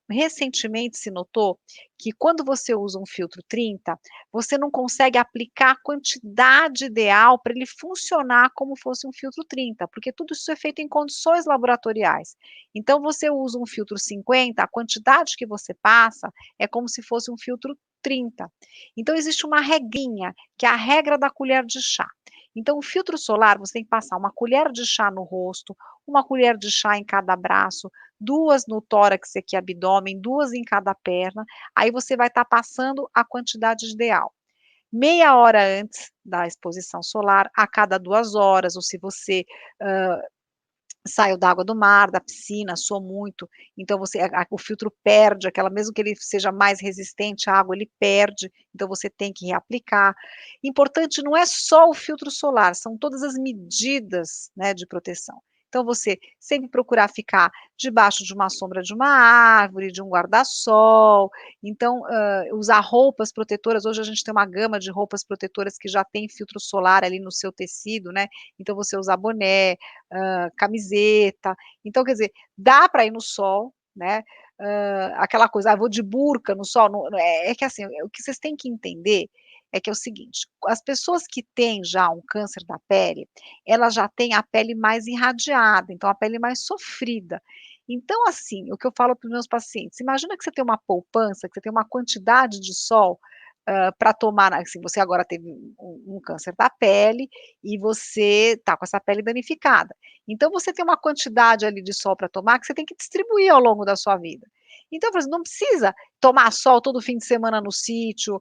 recentemente se notou que quando você usa um filtro 30, você não consegue aplicar a quantidade ideal para ele funcionar como fosse um filtro 30, porque tudo isso é feito em condições laboratoriais. Então você usa um filtro 50, a quantidade que você passa é como se fosse um filtro 30. Então existe uma regrinha, que é a regra da colher de chá. Então o filtro solar, você tem que passar uma colher de chá no rosto, uma colher de chá em cada braço, 2 no tórax aqui, abdômen, 2 em cada perna, aí você vai estar passando a quantidade ideal. Meia hora antes da exposição solar, a cada 2 horas, ou se você, saiu da água do mar, da piscina, suou muito, então o filtro perde aquela, mesmo que ele seja mais resistente à água, ele perde, então você tem que reaplicar. Importante não é só o filtro solar, são todas as medidas, né, de proteção. Então você sempre procurar ficar debaixo de uma sombra de uma árvore, de um guarda-sol, então, usar roupas protetoras, hoje a gente tem uma gama de roupas protetoras que já tem filtro solar ali no seu tecido, né, então você usar boné, camiseta, então quer dizer, dá para ir no sol, né, aquela coisa, vou de burca no sol, é que assim, o que vocês têm que entender é que é o seguinte, as pessoas que têm já um câncer da pele, elas já têm a pele mais irradiada, então a pele mais sofrida. Então assim, o que eu falo para os meus pacientes, imagina que você tem uma poupança, que você tem uma quantidade de sol, para tomar, assim, você agora teve um câncer da pele, e você está com essa pele danificada. Então você tem uma quantidade ali de sol para tomar, que você tem que distribuir ao longo da sua vida. Então, por exemplo, não precisa tomar sol todo fim de semana no sítio,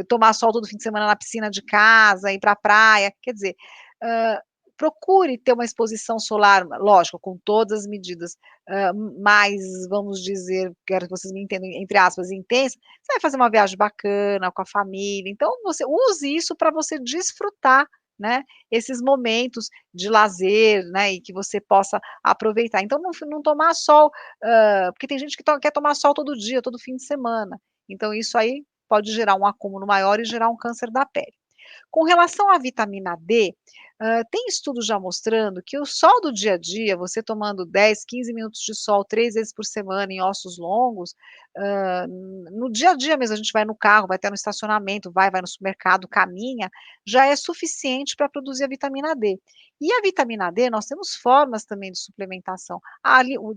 tomar sol todo fim de semana na piscina de casa, ir para a praia, quer dizer, hã, procure ter uma exposição solar, lógico, com todas as medidas, mais, vamos dizer, quero que vocês me entendam, entre aspas, intensa, você vai fazer uma viagem bacana com a família, então você use isso para você desfrutar, né, esses momentos de lazer, né, e que você possa aproveitar. Então não tomar sol, porque tem gente que quer tomar sol todo dia, todo fim de semana, então isso aí pode gerar um acúmulo maior e gerar um câncer da pele. Com relação à vitamina D, Tem estudos já mostrando que o sol do dia a dia, você tomando 10, 15 minutos de sol 3 vezes por semana em ossos longos, no dia a dia mesmo, a gente vai no carro, vai até no estacionamento, vai no supermercado, caminha, já é suficiente para produzir a vitamina D. E a vitamina D, nós temos formas também de suplementação.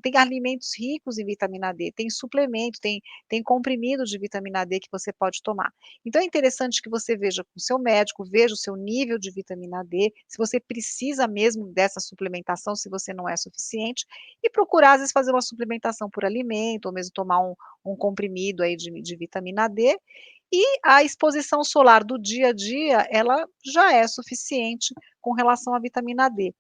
Tem alimentos ricos em vitamina D, tem suplemento, tem comprimido de vitamina D que você pode tomar. Então é interessante que você veja com o seu médico, veja o seu nível de vitamina D, se você precisa mesmo dessa suplementação, se você não é suficiente, e procurar às vezes fazer uma suplementação por alimento, ou mesmo tomar um comprimido aí de vitamina D, e a exposição solar do dia a dia, ela já é suficiente com relação à vitamina D.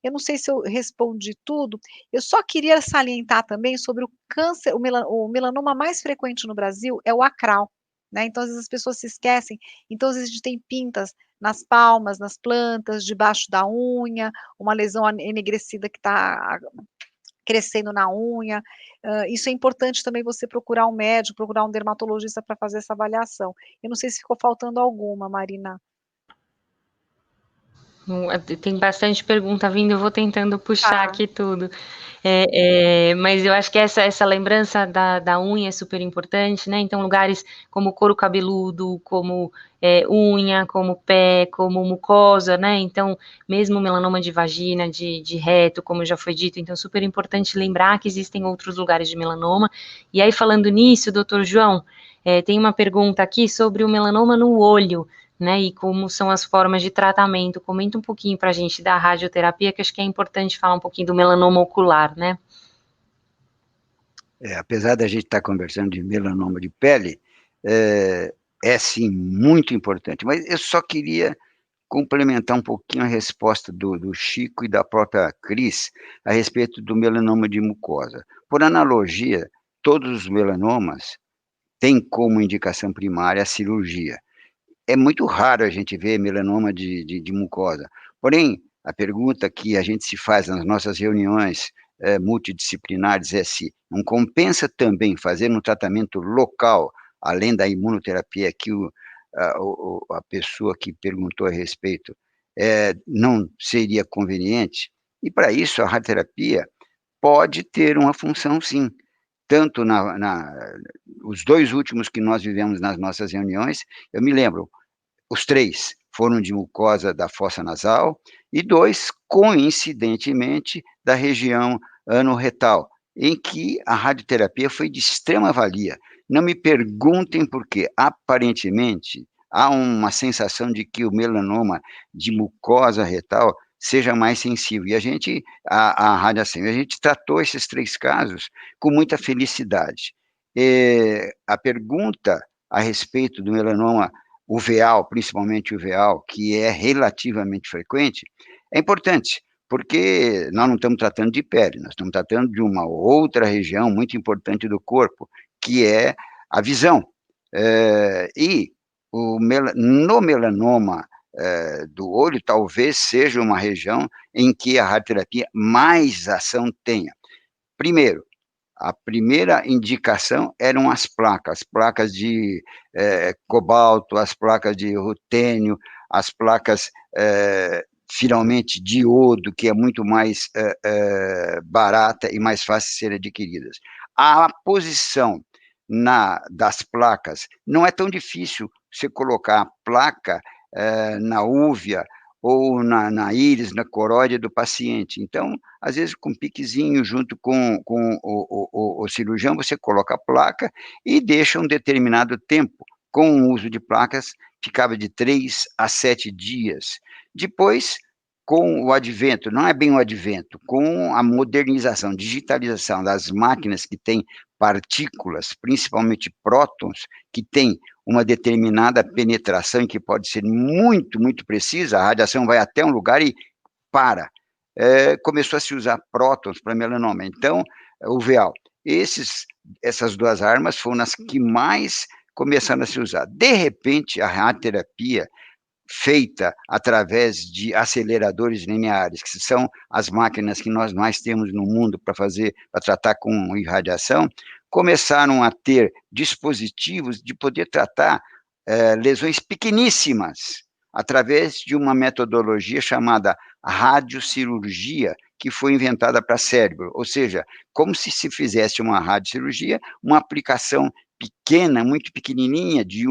Eu não sei se eu respondi tudo, eu só queria salientar também sobre o câncer, o melanoma mais frequente no Brasil é o acral, né, então às vezes as pessoas se esquecem, então às vezes a gente tem pintas nas palmas, nas plantas, debaixo da unha, uma lesão enegrecida que está crescendo na unha, isso é importante também você procurar um médico, procurar um dermatologista para fazer essa avaliação. Eu não sei se ficou faltando alguma, Marina. Tem bastante pergunta vindo, eu vou tentando puxar Tá. aqui tudo. Mas eu acho que essa lembrança da unha é super importante, né? Então, lugares como couro cabeludo, como unha, como pé, como mucosa, né? Então, mesmo melanoma de vagina, de reto, como já foi dito, então, super importante lembrar que existem outros lugares de melanoma. E aí, falando nisso, doutor João, tem uma pergunta aqui sobre o melanoma no olho, né, e como são as formas de tratamento. Comenta um pouquinho para a gente da radioterapia, que acho que é importante falar um pouquinho do melanoma ocular, né? Apesar da gente estar conversando de melanoma de pele, sim muito importante, mas eu só queria complementar um pouquinho a resposta do Chico e da própria Cris a respeito do melanoma de mucosa. Por analogia, todos os melanomas têm como indicação primária a cirurgia. É muito raro a gente ver melanoma de mucosa. Porém, a pergunta que a gente se faz nas nossas reuniões multidisciplinares é se não compensa também fazer um tratamento local, além da imunoterapia que a pessoa que perguntou a respeito não seria conveniente. E para isso a radioterapia pode ter uma função sim, tanto os 2 últimos que nós vivemos nas nossas reuniões, eu me lembro, os 3 foram de mucosa da fossa nasal e 2, coincidentemente, da região anorretal, em que a radioterapia foi de extrema valia. Não me perguntem por quê, aparentemente, há uma sensação de que o melanoma de mucosa retal seja mais sensível, e a radiação, a gente tratou esses 3 casos com muita felicidade. A pergunta a respeito do melanoma uveal, principalmente uveal, que é relativamente frequente, é importante, porque nós não estamos tratando de pele, nós estamos tratando de uma outra região muito importante do corpo, que é a visão. E no melanoma do olho, talvez seja uma região em que a radioterapia mais ação tenha. Primeiro, a primeira indicação eram as placas de cobalto, as placas de rutênio, as placas finalmente de iodo, que é muito mais barata e mais fácil de ser adquiridas. A posição das placas não é tão difícil você colocar a placa na úvea ou na íris, na coróide do paciente. Então, às vezes, com um piquezinho junto com o cirurgião, você coloca a placa e deixa um determinado tempo. Com o uso de placas, ficava de 3 a 7 dias. Depois, com o advento, não é bem o advento, com a modernização, digitalização das máquinas que têm partículas, principalmente prótons, que têm uma determinada penetração que pode ser muito, muito precisa, a radiação vai até um lugar e para. Começou a se usar prótons para melanoma, então, uveal. Essas 2 armas foram as que mais começaram a se usar. De repente, a radioterapia feita através de aceleradores lineares, que são as máquinas que nós mais temos no mundo para tratar com irradiação, começaram a ter dispositivos de poder tratar lesões pequeníssimas, através de uma metodologia chamada radiocirurgia, que foi inventada para cérebro, ou seja, como se fizesse uma radiocirurgia, uma aplicação pequena, muito pequenininha, de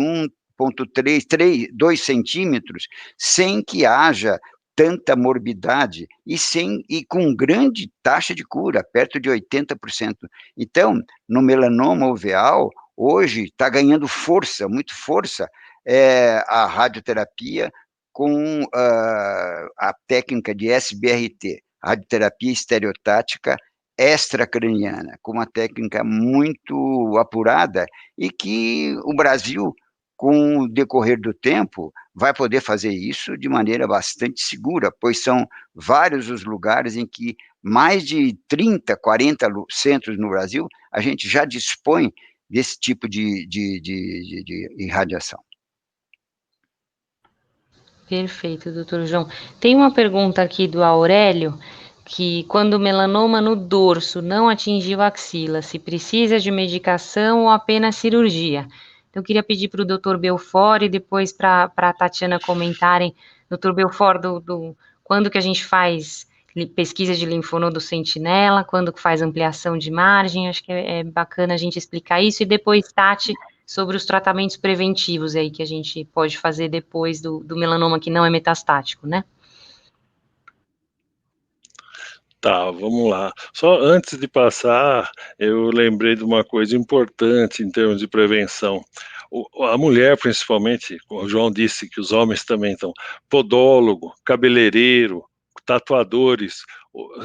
2 centímetros, sem que haja tanta morbidade e com grande taxa de cura, perto de 80%. Então, no melanoma uveal, hoje está ganhando força, muito força, a radioterapia com a técnica de SBRT, radioterapia estereotática extracraniana, com uma técnica muito apurada e que o Brasil, com o decorrer do tempo, vai poder fazer isso de maneira bastante segura, pois são vários os lugares em que mais de 30, 40 centros no Brasil, a gente já dispõe desse tipo de irradiação. Perfeito, doutor João. Tem uma pergunta aqui do Aurélio, que quando o melanoma no dorso não atingiu a axila, se precisa de medicação ou apenas cirurgia? Então, eu queria pedir para o doutor Belfort e depois para a Tatiana comentarem, doutor Belfort, quando que a gente faz pesquisa de linfonodo sentinela, quando que faz ampliação de margem, acho que é bacana a gente explicar isso, e depois, Tati, sobre os tratamentos preventivos aí que a gente pode fazer depois do melanoma que não é metastático, né? Tá, vamos lá. Só antes de passar, eu lembrei de uma coisa importante em termos de prevenção. A mulher, principalmente, o João disse que os homens também estão, podólogo, cabeleireiro, tatuadores,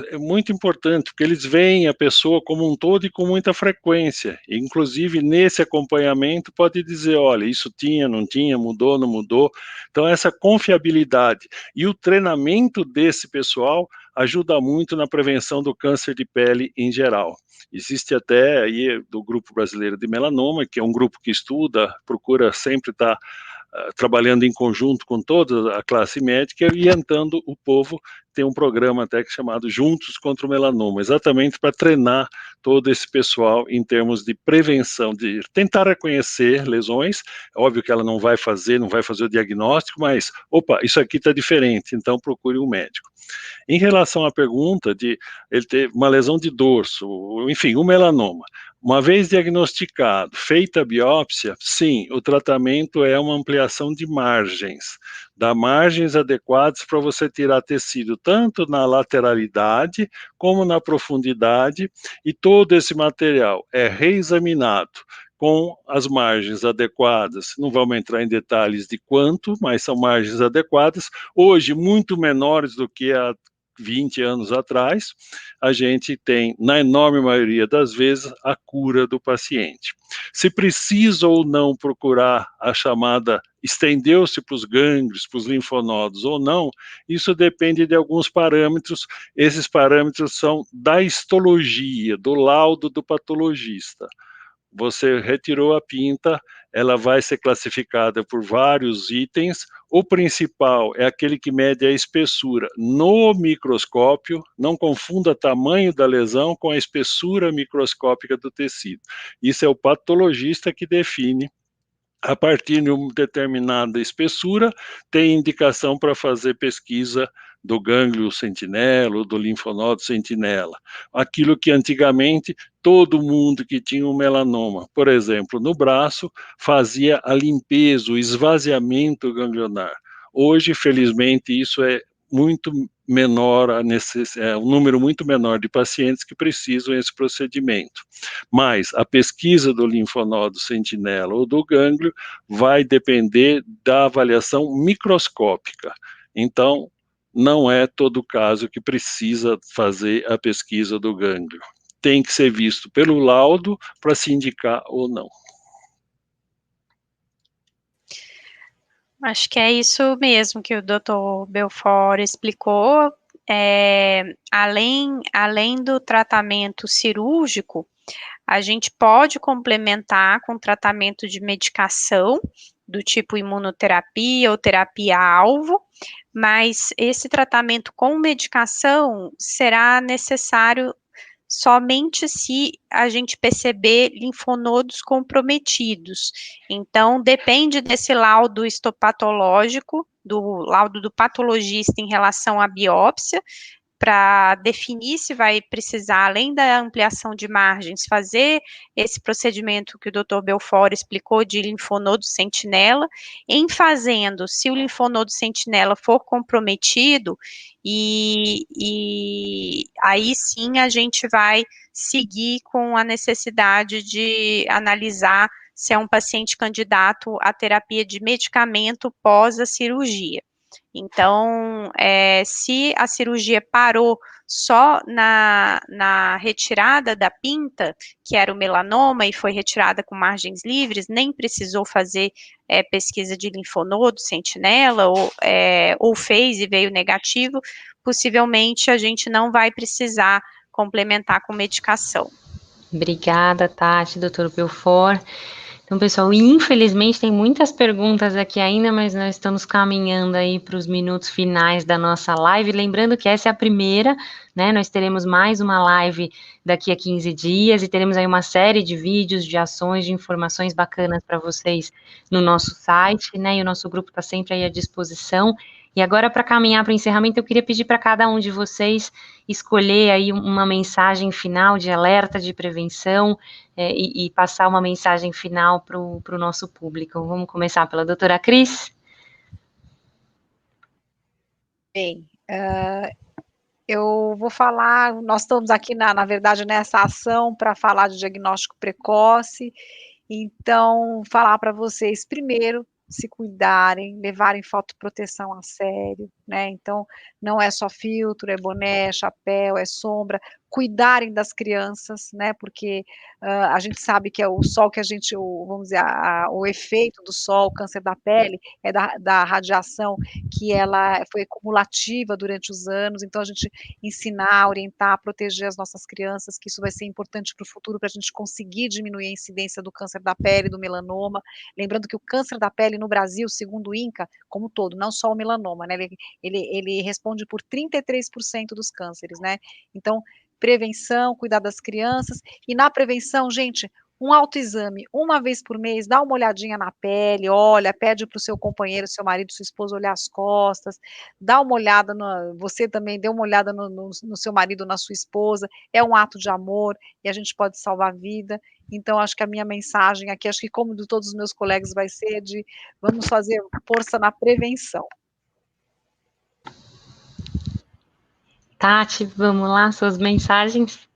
é muito importante, porque eles veem a pessoa como um todo e com muita frequência. E, inclusive, nesse acompanhamento, pode dizer, olha, isso tinha, não tinha, mudou, não mudou. Então, essa confiabilidade e o treinamento desse pessoal ajuda muito na prevenção do câncer de pele em geral. Existe até aí do Grupo Brasileiro de Melanoma, que é um grupo que estuda, procura sempre estar trabalhando em conjunto com toda a classe médica, orientando o povo. Tem um programa até chamado Juntos contra o Melanoma, exatamente para treinar todo esse pessoal em termos de prevenção, de tentar reconhecer lesões. É óbvio que ela não vai fazer o diagnóstico, mas, opa, isso aqui está diferente, então procure um médico. Em relação à pergunta de ele ter uma lesão de dorso, enfim, um melanoma, uma vez diagnosticado, feita a biópsia, sim, o tratamento é uma ampliação de margens, dá margens adequadas para você tirar tecido tanto na lateralidade como na profundidade, e todo esse material é reexaminado com as margens adequadas. Não vamos entrar em detalhes de quanto, mas são margens adequadas, hoje muito menores do que há 20 anos atrás. A gente tem, na enorme maioria das vezes, a cura do paciente. Se precisa ou não procurar a chamada, estendeu-se para os gânglios, para os linfonodos ou não, isso depende de alguns parâmetros. Esses parâmetros são da histologia, do laudo do patologista. Você retirou a pinta, ela vai ser classificada por vários itens. O principal é aquele que mede a espessura no microscópio, não confunda o tamanho da lesão com a espessura microscópica do tecido. Isso é o patologista que define. A partir de uma determinada espessura, tem indicação para fazer pesquisa do gânglio sentinela, do linfonodo sentinela. Aquilo que antigamente todo mundo que tinha um melanoma, por exemplo, no braço, fazia a limpeza, o esvaziamento ganglionar. Hoje, felizmente, isso é muito menor, um número muito menor de pacientes que precisam desse procedimento. Mas a pesquisa do linfonodo sentinela ou do gânglio vai depender da avaliação microscópica. Então, não é todo caso que precisa fazer a pesquisa do gânglio. Tem que ser visto pelo laudo para se indicar ou não. Acho que é isso mesmo que o doutor Belfort explicou. Além do tratamento cirúrgico, a gente pode complementar com tratamento de medicação, do tipo imunoterapia ou terapia-alvo, mas esse tratamento com medicação será necessário somente se a gente perceber linfonodos comprometidos. Então, depende desse laudo histopatológico, do laudo do patologista em relação à biópsia, para definir se vai precisar, além da ampliação de margens, fazer esse procedimento que o Dr. Belfort explicou de linfonodo sentinela. Em fazendo, se o linfonodo sentinela for comprometido, e aí sim a gente vai seguir com a necessidade de analisar se é um paciente candidato à terapia de medicamento pós a cirurgia. Então, se a cirurgia parou só na retirada da pinta, que era o melanoma, e foi retirada com margens livres, nem precisou fazer pesquisa de linfonodo, sentinela, ou fez e veio negativo, possivelmente a gente não vai precisar complementar com medicação. Obrigada, Tati, doutor Belfort. Então, pessoal, infelizmente tem muitas perguntas aqui ainda, mas nós estamos caminhando aí para os minutos finais da nossa live. Lembrando que essa é a primeira, né? Nós teremos mais uma live daqui a 15 dias e teremos aí uma série de vídeos, de ações, de informações bacanas para vocês no nosso site, né? E o nosso grupo está sempre aí à disposição. E agora, para caminhar para o encerramento, eu queria pedir para cada um de vocês escolher aí uma mensagem final de alerta, de prevenção, e passar uma mensagem final para o nosso público. Vamos começar pela doutora Cris? Bem, eu vou falar, nós estamos aqui, na verdade, nessa ação para falar de diagnóstico precoce, então, falar para vocês, primeiro, se cuidarem, levarem fotoproteção a sério, né, então, não é só filtro, é boné, é chapéu, é sombra, cuidarem das crianças, né, porque a gente sabe que é o sol que a gente, vamos dizer, o efeito do sol, o câncer da pele, é da radiação que ela foi cumulativa durante os anos, então a gente ensinar, orientar, proteger as nossas crianças, que isso vai ser importante para o futuro, para a gente conseguir diminuir a incidência do câncer da pele, do melanoma, lembrando que o câncer da pele no Brasil, segundo o INCA, como um todo, não só o melanoma, né, ele responde por 33% dos cânceres, né, então, prevenção, cuidar das crianças, e na prevenção, gente, um autoexame, uma vez por mês, dá uma olhadinha na pele, olha, pede para o seu companheiro, seu marido, sua esposa olhar as costas, dá uma olhada, você também dê uma olhada no seu marido, na sua esposa, é um ato de amor, e a gente pode salvar a vida, então acho que a minha mensagem aqui, acho que como de todos os meus colegas vai ser de, vamos fazer força na prevenção. Tati, vamos lá, suas mensagens?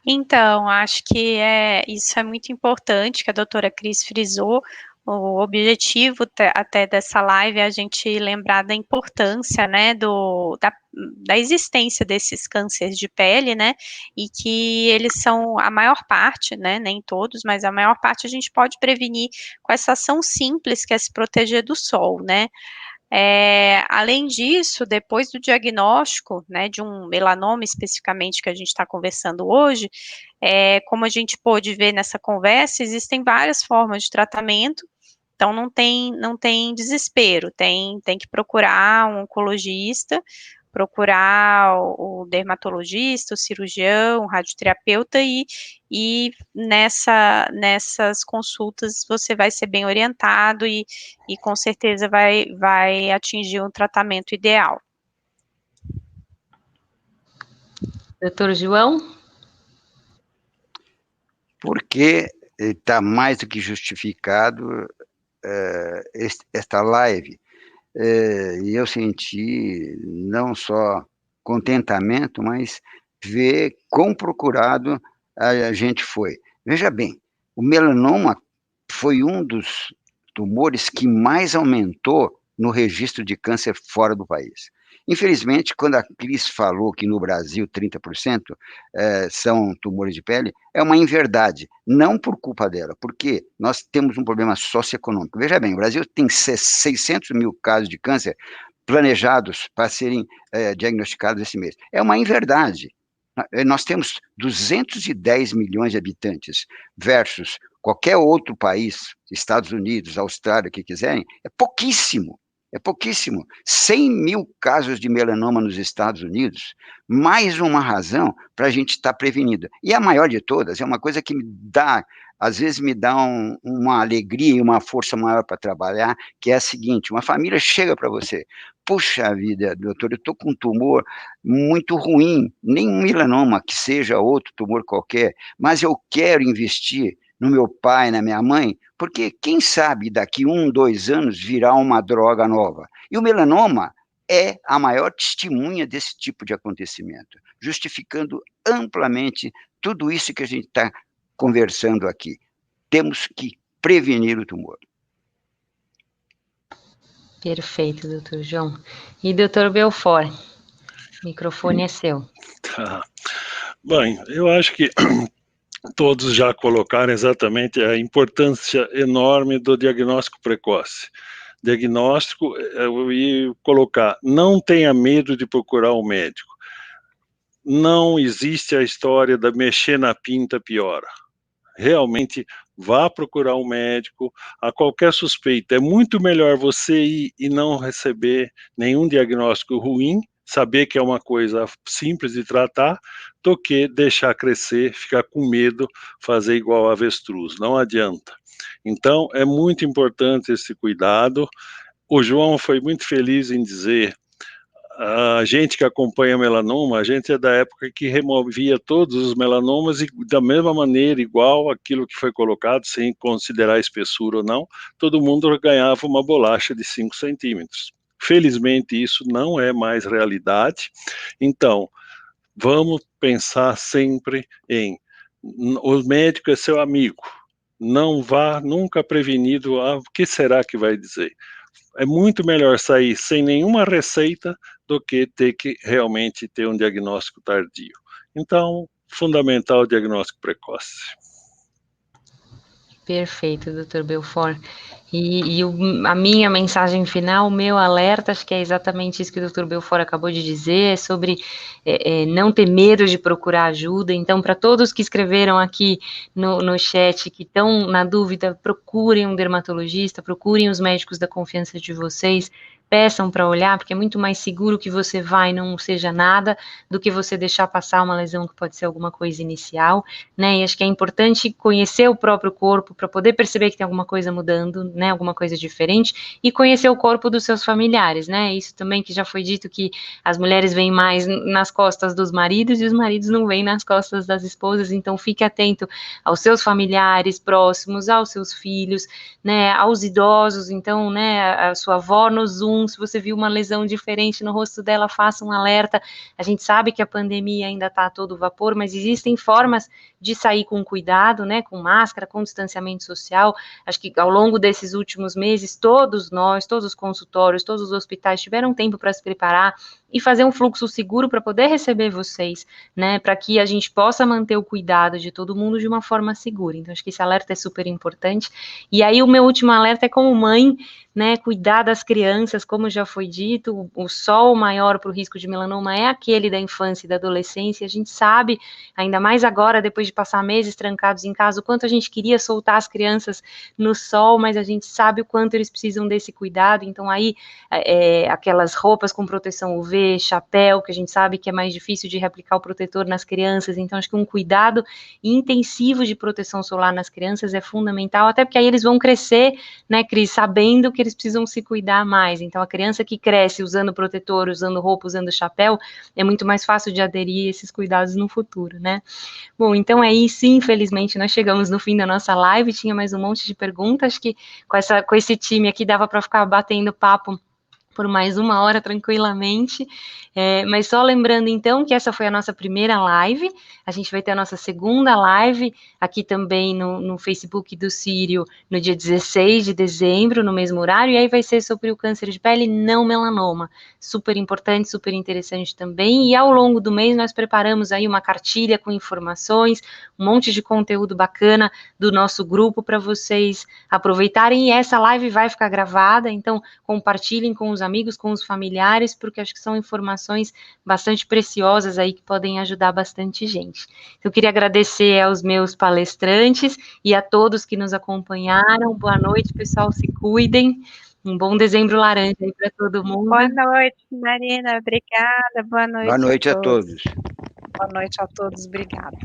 Então, acho que isso é muito importante, que a doutora Cris frisou. O objetivo até dessa live é a gente lembrar da importância, né, da existência desses cânceres de pele, né, e que eles são a maior parte, né, nem todos, mas a maior parte a gente pode prevenir com essa ação simples que é se proteger do sol, né. Além disso, depois do diagnóstico, né, de um melanoma especificamente que a gente está conversando hoje, como a gente pôde ver nessa conversa, existem várias formas de tratamento, então não tem desespero, tem que procurar um oncologista, procurar o dermatologista, o cirurgião, o radioterapeuta, e nessas consultas você vai ser bem orientado e com certeza vai atingir um tratamento ideal. Doutor João? Porque está mais do que justificado esta live, e eu senti não só contentamento, mas ver quão procurado a gente foi. Veja bem, o melanoma foi um dos tumores que mais aumentou no registro de câncer fora do país. Infelizmente, quando a Cris falou que no Brasil 30% são tumores de pele, é uma inverdade, não por culpa dela, porque nós temos um problema socioeconômico. Veja bem, o Brasil tem 600 mil casos de câncer planejados para serem diagnosticados esse mês. É uma inverdade. Nós temos 210 milhões de habitantes versus qualquer outro país, Estados Unidos, Austrália, que quiserem, é pouquíssimo. É pouquíssimo. 100 mil casos de melanoma nos Estados Unidos, mais uma razão para a gente estar prevenido. E a maior de todas, é uma coisa que me dá, às vezes me dá uma alegria e uma força maior para trabalhar, que é a seguinte: uma família chega para você, puxa vida, doutor, eu estou com um tumor muito ruim, nem um melanoma, que seja outro tumor qualquer, mas eu quero investir no meu pai, na minha mãe, porque quem sabe daqui 1, 2 anos virá uma droga nova. E o melanoma é a maior testemunha desse tipo de acontecimento, justificando amplamente tudo isso que a gente está conversando aqui. Temos que prevenir o tumor. Perfeito, doutor João. E doutor Belfort, o microfone é seu. Tá. Bem, eu acho que todos já colocaram exatamente a importância enorme do diagnóstico precoce. Diagnóstico, eu ia colocar, não tenha medo de procurar um médico. Não existe a história da mexer na pinta piora. Realmente, vá procurar um médico a qualquer suspeita. É muito melhor você ir e não receber nenhum diagnóstico ruim, saber que é uma coisa simples de tratar, do que deixar crescer, ficar com medo, fazer igual a avestruz. Não adianta. Então, é muito importante esse cuidado. O João foi muito feliz em dizer, a gente que acompanha melanoma, a gente é da época que removia todos os melanomas e da mesma maneira, igual aquilo que foi colocado, sem considerar a espessura ou não, todo mundo ganhava uma bolacha de 5 centímetros. Felizmente isso não é mais realidade, então vamos pensar sempre em, o médico é seu amigo, não vá nunca prevenido, o que será que vai dizer? É muito melhor sair sem nenhuma receita do que ter que realmente ter um diagnóstico tardio. Então, fundamental o diagnóstico precoce. Perfeito, doutor Belfort. A minha mensagem final, o meu alerta, acho que é exatamente isso que o doutor Belfort acabou de dizer, é sobre não ter medo de procurar ajuda. Então, para todos que escreveram aqui no chat, que estão na dúvida, procurem um dermatologista, procurem os médicos da confiança de vocês, peçam para olhar, porque é muito mais seguro que você vá e não seja nada, do que você deixar passar uma lesão que pode ser alguma coisa inicial, né? E acho que é importante conhecer o próprio corpo para poder perceber que tem alguma coisa mudando, né? Alguma coisa diferente, e conhecer o corpo dos seus familiares, né? Isso também que já foi dito, que as mulheres vêm mais nas costas dos maridos e os maridos não vêm nas costas das esposas, então fique atento aos seus familiares próximos, aos seus filhos, né? Aos idosos, então, né? A sua avó no Zoom, se você viu uma lesão diferente no rosto dela, faça um alerta. A gente sabe que a pandemia ainda está a todo vapor, mas existem formas de sair com cuidado, né, com máscara, com distanciamento social. Acho que ao longo desses últimos meses, todos nós, todos os consultórios, todos os hospitais tiveram tempo para se preparar e fazer um fluxo seguro para poder receber vocês, né, para que a gente possa manter o cuidado de todo mundo de uma forma segura. Então, acho que esse alerta é super importante. E aí, o meu último alerta é como mãe, né, cuidar das crianças, como já foi dito, o sol maior para o risco de melanoma é aquele da infância e da adolescência. A gente sabe, ainda mais agora, depois de passar meses trancados em casa, o quanto a gente queria soltar as crianças no sol, mas a gente sabe o quanto eles precisam desse cuidado. Então, aí, aquelas roupas com proteção UV, chapéu, que a gente sabe que é mais difícil de reaplicar o protetor nas crianças. Então, acho que um cuidado intensivo de proteção solar nas crianças é fundamental, até porque aí eles vão crescer, né, Cris, sabendo que eles precisam se cuidar mais. Então, a criança que cresce usando protetor, usando roupa, usando chapéu, é muito mais fácil de aderir a esses cuidados no futuro, né? Bom, então é isso. Infelizmente, nós chegamos no fim da nossa live. Tinha mais um monte de perguntas. Acho que com esse time aqui dava para ficar batendo papo por mais 1 hora tranquilamente, mas só lembrando então que essa foi a nossa primeira live. A gente vai ter a nossa segunda live aqui também no Facebook do Sírio no dia 16 de dezembro, no mesmo horário, e aí vai ser sobre o câncer de pele não melanoma, super importante, super interessante também. E ao longo do mês nós preparamos aí uma cartilha com informações, um monte de conteúdo bacana do nosso grupo para vocês aproveitarem, e essa live vai ficar gravada, então compartilhem com os amigos, com os familiares, porque acho que são informações bastante preciosas aí que podem ajudar bastante gente. Eu queria agradecer aos meus palestrantes e a todos que nos acompanharam. Boa noite, pessoal, se cuidem, Um bom dezembro laranja aí para todo mundo. Boa noite, Marina. Obrigada. Boa noite. Boa noite a todos. Boa noite a todos. Obrigada.